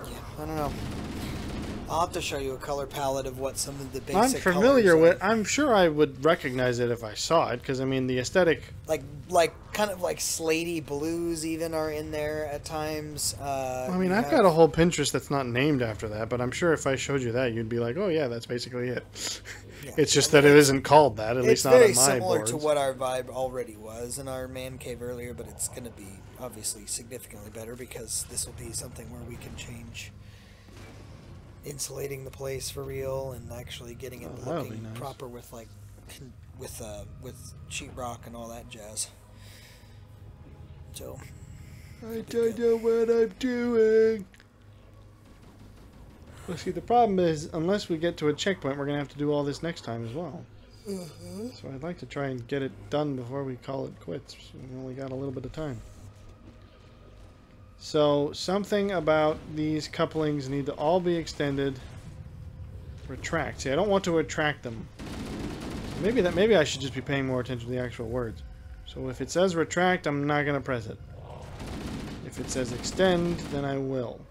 Yeah, I don't know. I'll have to show you a color palette of what some of the basic I'm familiar colors with. are. I'm sure I would recognize it if I saw it, because I mean the aesthetic. Like kind of like slatey blues even are in there at times. I mean, I've got a whole Pinterest that's not named after that, but I'm sure if I showed you that, you'd be like, "Oh yeah, that's basically it." Yeah, it's just that it isn't called that, at least not on my boards. It's very similar to what our vibe already was in our man cave earlier, but it's going to be obviously significantly better because this will be something where we can change insulating the place for real and actually getting it looking nice. Proper with like with sheetrock and all that jazz. So I don't know what I'm doing. Well, see, the problem is, unless we get to a checkpoint, we're going to have to do all this next time as well. So I'd like to try and get it done before we call it quits. We only got a little bit of time. So, something about these couplings need to all be extended. Retract. See, I don't want to retract them. Maybe I should just be paying more attention to the actual words. So if it says retract, I'm not going to press it. If it says extend, then I will.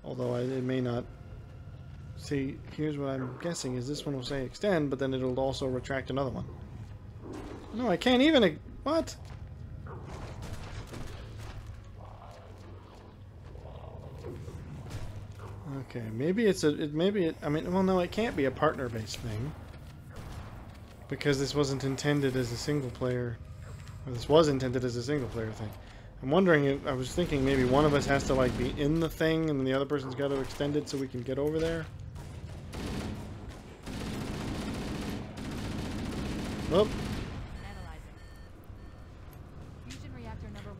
Although it may not. See, here's what I'm guessing is this one will say extend, but then it'll also retract another one. No, I can't even. What? Okay, maybe it's a. I mean, well, no, it can't be a partner-based thing because this wasn't intended as a single-player. Or this was intended as a single-player thing. I'm wondering if I was thinking maybe one of us has to like be in the thing and then the other person's got to extend it so we can get over there. Oh.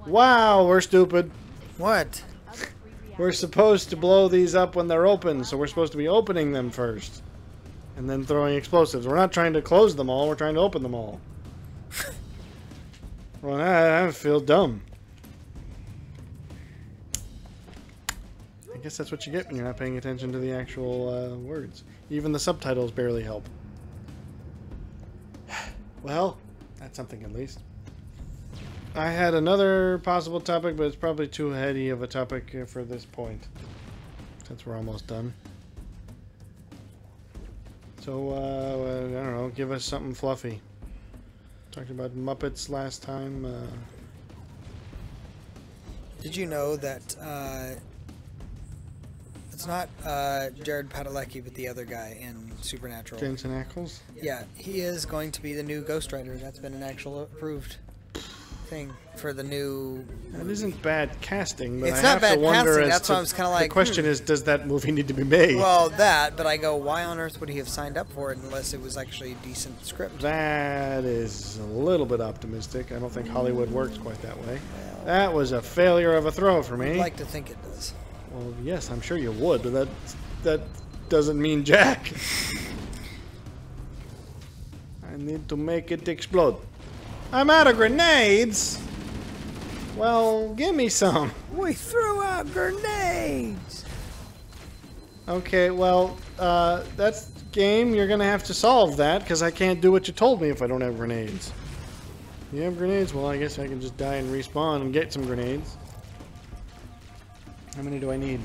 Wow, we're stupid. What? We're supposed to blow these up when they're open, so we're supposed to be opening them first. And then throwing explosives. We're not trying to close them all, we're trying to open them all. Well, I feel dumb. I guess that's what you get when you're not paying attention to the actual words. Even the subtitles barely help. Well, that's something at least. I had another possible topic, but it's probably too heady of a topic for this point. Since we're almost done. So, I don't know, give us something fluffy. Talked about Muppets last time. Did you know that it's not Jared Padalecki, but the other guy in Supernatural? Jensen Ackles? Yeah, he is going to be the new Ghost Rider. That's been an actual approved thing for the new. It isn't bad casting, but It's I not have bad to wonder casting. as That's to why I was kind of like. the question is, does that movie need to be made? Well, that, but I go, why on earth would he have signed up for it unless it was actually a decent script? That is a little bit optimistic. I don't think Hollywood works quite that way. That was a failure of a throw for me. I'd like to think it does. Well, yes, I'm sure you would, but that doesn't mean jack. I need to make it explode. I'm out of grenades. Well, give me some. We threw out grenades. Okay, well, that's game. You're gonna have to solve that because I can't do what you told me if I don't have grenades. You have grenades? Well, I guess I can just die and respawn and get some grenades. How many do I need?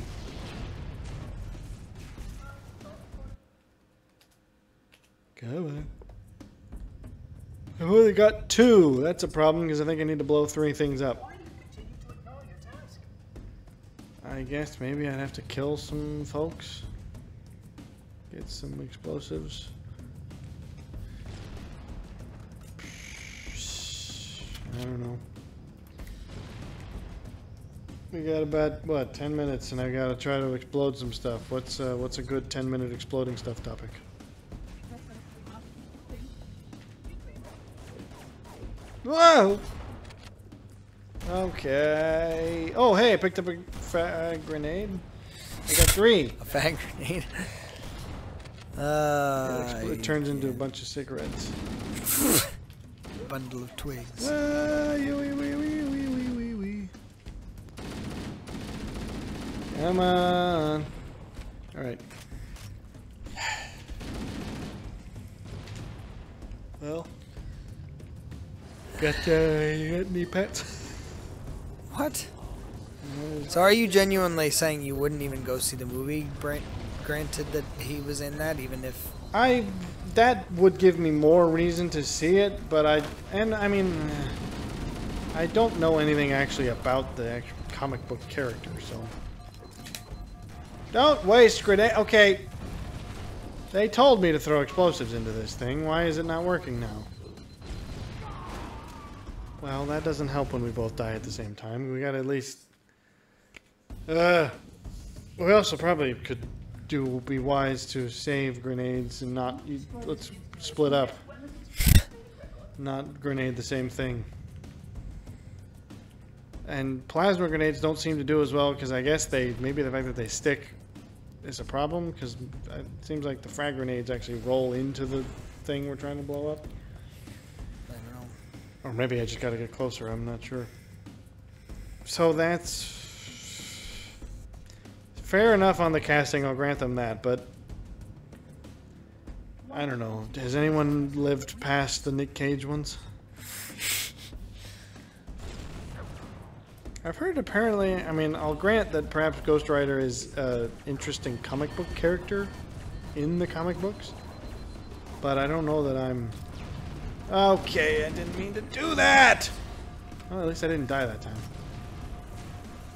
Come on. I've only got 2. That's a problem because I think I need to blow 3 things up. I guess maybe I'd have to kill some folks. Get some explosives. I don't know. We got about, what, 10 minutes and I gotta try to explode some stuff. What's a good 10-minute exploding stuff topic? Whoa! Okay. Oh, hey, I picked up a grenade. I got 3. A fag grenade. It turns into a bunch of cigarettes. Bundle of twigs. Come on. Alright. Well. Got any pets? What? So are you genuinely saying you wouldn't even go see the movie, granted that he was in that, even if... That would give me more reason to see it, but I don't know anything actually about the actual comic book character, so... Don't waste grenade. Okay. They told me to throw explosives into this thing. Why is it not working now? Well, that doesn't help when we both die at the same time. We gotta at least... we also probably could be wise to save grenades and not... Let's split up. Not grenade the same thing. And plasma grenades don't seem to do as well because I guess maybe the fact that they stick is a problem because it seems like the frag grenades actually roll into the thing we're trying to blow up. I don't know. Or maybe I just gotta get closer, I'm not sure. So that's fair enough on the casting, I'll grant them that, but I don't know. Has anyone lived past the Nick Cage ones? I've heard apparently, I mean, I'll grant that perhaps Ghost Rider is an interesting comic book character in the comic books, but I don't know that I'm... Okay, I didn't mean to do that! Well, at least I didn't die that time.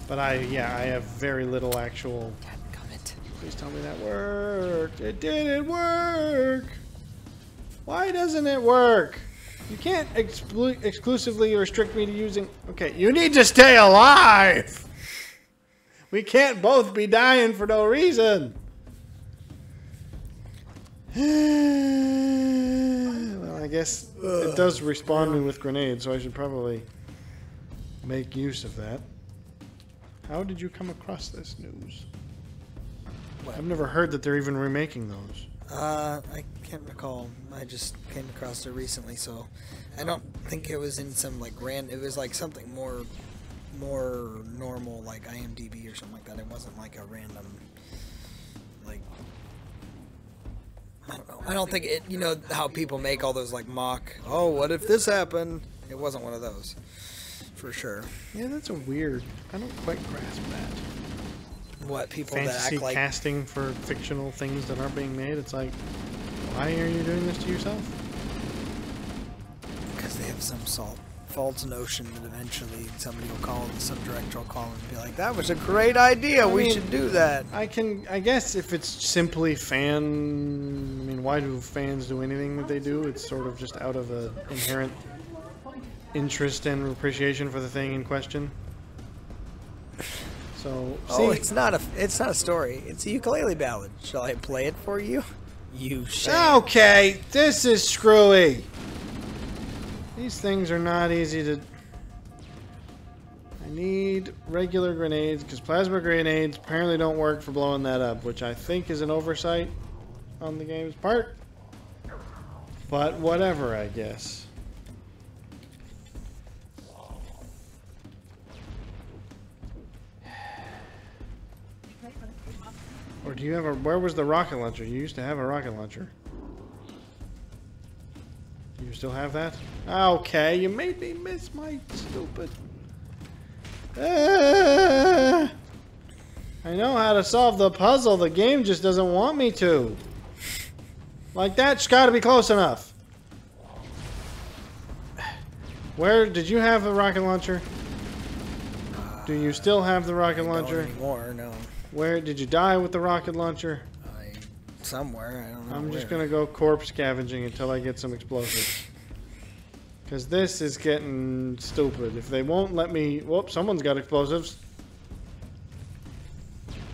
But I have very little actual... Dadgummit. Please tell me that worked. It didn't work! Why doesn't it work? You can't exclusively restrict me to using... Okay, you need to stay alive! We can't both be dying for no reason! Well, I guess it does respawn me with grenades, so I should probably make use of that. How did you come across this news? What? I've never heard that they're even remaking those. I can't recall. I just came across it recently, so I don't think it was in some like it was like something more normal, like IMDb or something like that. It wasn't like a random, like, I don't know. I don't think it. You know how people make all those like mock. Oh, what if this happened? It wasn't one of those, for sure. Yeah, that's a weird. I don't quite grasp that. What people Fantasy that act like casting for fictional things that aren't being made. It's like, why are you doing this to yourself? because they have some false notion that eventually somebody will call, some director will call and be like, "That was a great idea. We should do that." I guess if it's simply fan, I mean, why do fans do anything that they do? It's sort of just out of an inherent interest and appreciation for the thing in question. So, Oh, it's not a story. It's a ukulele ballad. Shall I play it for you? You shall. Okay, this is screwy. These things are not easy to... I need regular grenades, because plasma grenades apparently don't work for blowing that up, which I think is an oversight on the game's part. But whatever, I guess. Or do you have a... Where was the rocket launcher? You used to have a rocket launcher. Do you still have that? Okay, you made me miss my stupid... I know how to solve the puzzle. The game just doesn't want me to. Like, that's got to be close enough. Where did you have the rocket launcher? Do you still have the rocket launcher? Not anymore, no. Where did you die with the rocket launcher? Somewhere, I don't know. I'm just gonna go corpse scavenging until I get some explosives. Because this is getting stupid. If they won't let me... Whoop, someone's got explosives.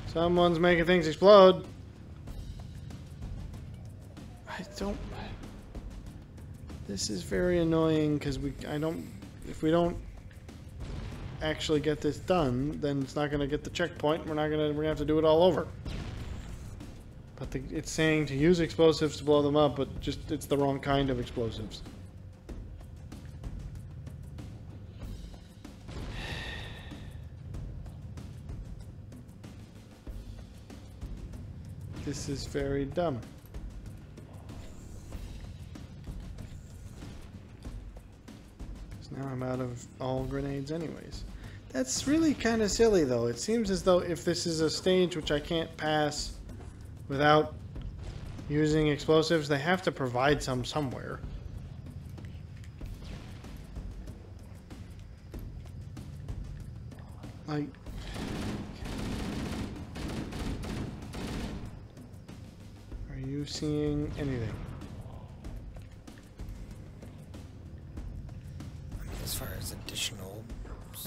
Someone's making things explode. I don't... This is very annoying because if we don't actually get this done, then it's not going to get the checkpoint. We're going to have to do it all over. But it's saying to use explosives to blow them up, but just it's the wrong kind of explosives. This is very dumb. So now I'm out of all grenades anyways. That's really kind of silly though. It seems as though if this is a stage which I can't pass without using explosives, they have to provide some somewhere. Like... Are you seeing anything? As far as additional...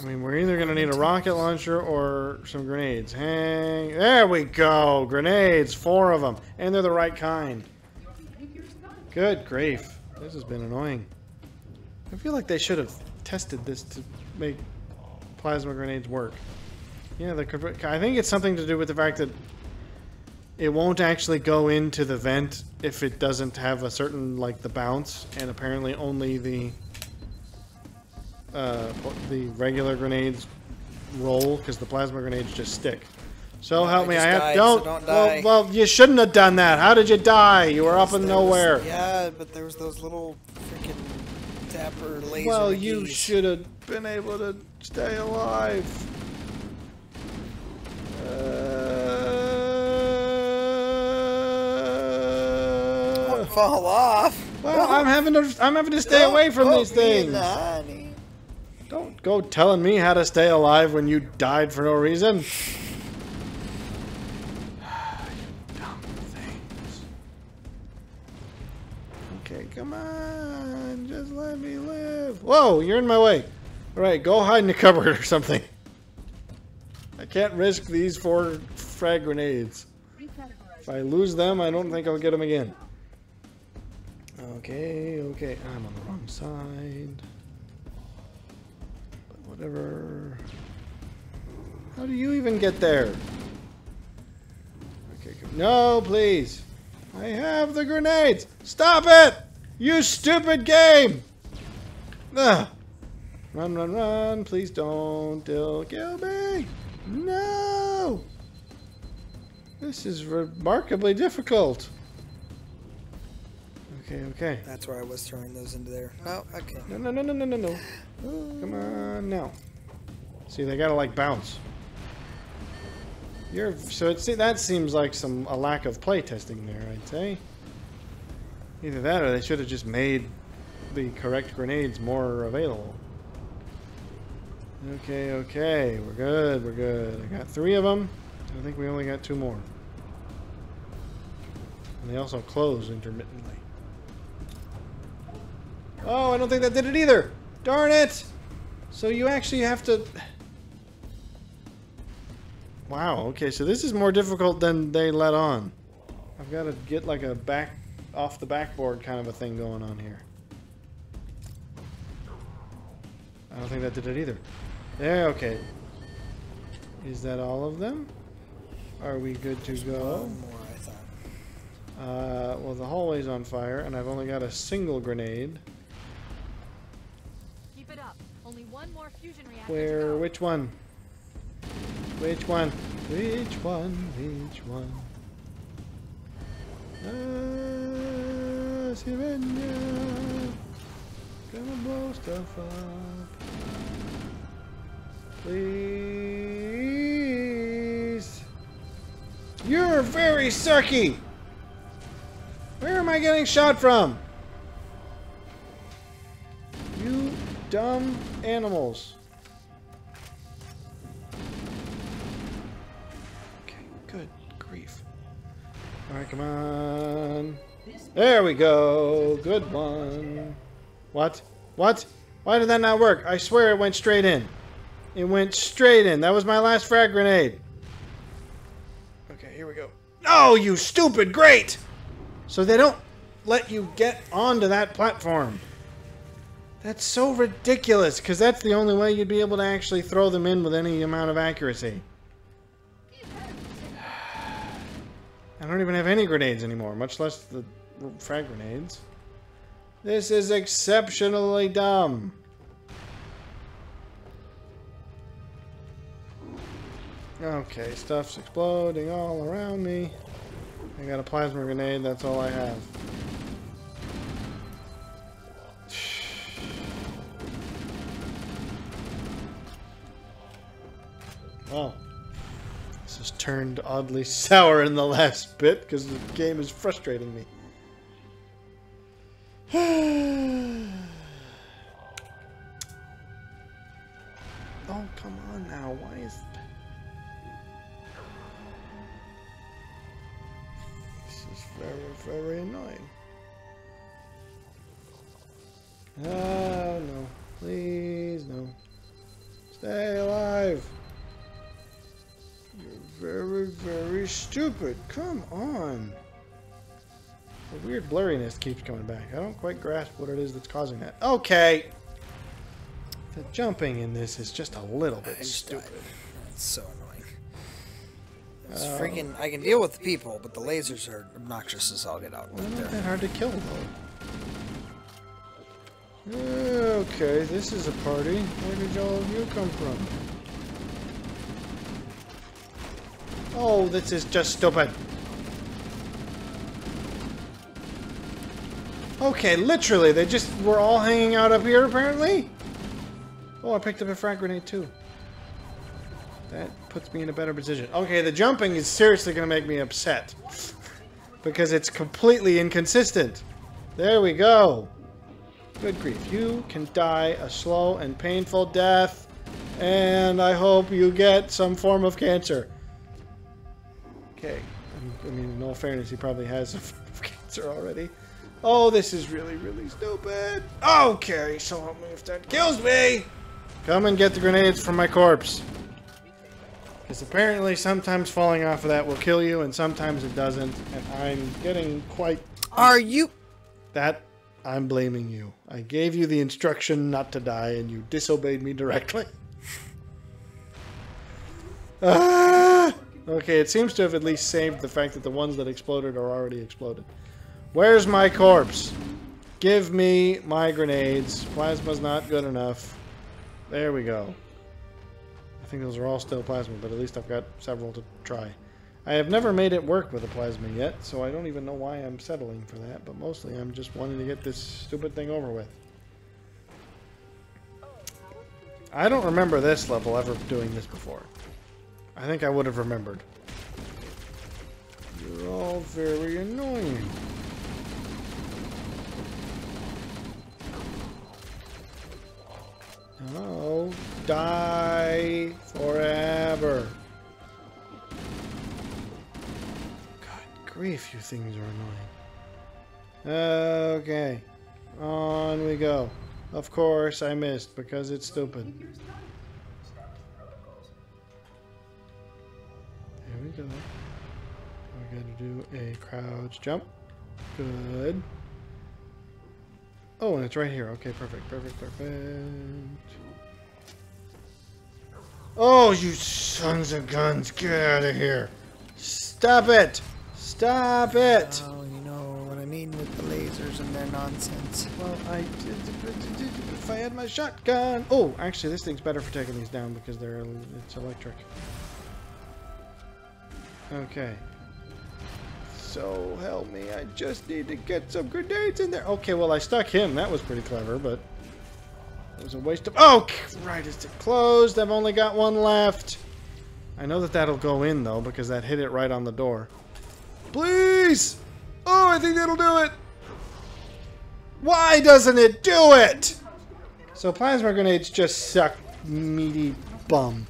I mean, we're either going to need a rocket launcher or some grenades. Hang... There we go! Grenades! 4 of them. And they're the right kind. Good grief. This has been annoying. I feel like they should have tested this to make plasma grenades work. Yeah, I think it's something to do with the fact that it won't actually go into the vent if it doesn't have a certain, like, the bounce, and apparently only the regular grenades roll, because the plasma grenades just stick. So help me, I have... Don't die. Well, you shouldn't have done that. How did you die? You were up in nowhere. Yeah, but there was those little freaking tapper laser Well, McGee's. you should have been able to stay alive. Don't fall off. Well, I'm having to stay away from these things. Don't go telling me how to stay alive when you died for no reason. You dumb things. Okay, come on. Just let me live. Whoa, you're in my way. Alright, go hide in a cupboard or something. I can't risk these 4 frag grenades. If I lose them, I don't think I'll get them again. Okay, okay. I'm on the wrong side. But whatever. How do you even get there? Okay, no, please. I have the grenades. Stop it! You stupid game! Ugh. Run, run, run. Please don't kill me. No! This is remarkably difficult. Okay, okay. That's where I was throwing those into there. Oh, okay. No, no, no, no, no, no, no. Come on, now. See, they gotta, like, bounce. That seems like a lack of playtesting there, I'd say. Either that or they should have just made the correct grenades more available. Okay, okay. We're good, we're good. I got 3 of them. I think we only got 2 more. And they also close intermittently. Oh, I don't think that did it either. Darn it! So you actually have to... Wow, okay, so this is more difficult than they let on. I've got to get like a back... off the backboard kind of a thing going on here. I don't think that did it either. There, okay. Is that all of them? Are we good to go? One more, I thought. Well, the hallway's on fire, and I've only got a single grenade. Keep it up. Only one more fusion reactor. Where? Which one? Which one? Which one? Which one? Sirenia. Gonna blow stuff up. Please. You're very sucky. Where am I getting shot from? You dumb animals. Okay, good grief. Alright, come on. There we go. Good one. What? What? Why did that not work? I swear it went straight in. It went straight in. That was my last frag grenade. Okay, here we go. Oh, you stupid! Great! So they don't let you get onto that platform. That's so ridiculous, because that's the only way you'd be able to actually throw them in with any amount of accuracy. I don't even have any grenades anymore, much less the frag grenades. This is exceptionally dumb. Okay, stuff's exploding all around me. I got a plasma grenade, that's all I have. Well, this has turned oddly sour in the last bit because the game is frustrating me. Oh, come on now. Why is... This is very, very annoying. Oh, no. Please, no. Stay alive. You're very, very stupid. Come on. The weird blurriness keeps coming back. I don't quite grasp what it is that's causing that. Okay. The jumping in this is just a little bit stupid. That's so annoying. It's freaking... I can deal with the people, but the lasers are obnoxious as all get out. They're not that hard to kill, though. Okay, this is a party. Where did all of you come from? Oh, this is just stupid. Okay, literally, they just were all hanging out up here, apparently? Oh, I picked up a frag grenade, too. That puts me in a better position. Okay, the jumping is seriously going to make me upset. Because it's completely inconsistent. There we go. Good grief. You can die a slow and painful death. And I hope you get some form of cancer. Okay. I mean, in all fairness, he probably has some form of cancer already. Oh, this is really, really stupid. Okay, so help me if that kills me. Come and get the grenades from my corpse. Because apparently sometimes falling off of that will kill you, and sometimes it doesn't. And I'm getting quite... Are you... That, I'm blaming you. I gave you the instruction not to die, and you disobeyed me directly. Okay, it seems to have at least saved the fact that the ones that exploded are already exploded. Where's my corpse? Give me my grenades. Plasma's not good enough. There we go. I think those are all still plasma, but at least I've got several to try. I have never made it work with a plasma yet, so I don't even know why I'm settling for that, but mostly I'm just wanting to get this stupid thing over with. I don't remember this level ever doing this before. I think I would have remembered. You're all very annoying. No, die forever. God grief, you things are annoying. Okay, on we go. Of course I missed because it's stupid. There we go. We gotta do a crouch jump. Good. Oh, and it's right here. Okay, perfect, perfect, perfect. Oh, you sons of guns, get out of here. Stop it! Stop it! Oh, you know what I mean with the lasers and their nonsense. Well, if I had my shotgun. Oh, actually, this thing's better for taking these down because it's electric. Okay. So help me! I just need to get some grenades in there. Okay, well I stuck him. That was pretty clever, but it was a waste of. Oh, right as it closed. I've only got one left. I know that that'll go in though because that hit it right on the door. Please! Oh, I think that'll do it. Why doesn't it do it? So plasma grenades just suck meaty bum.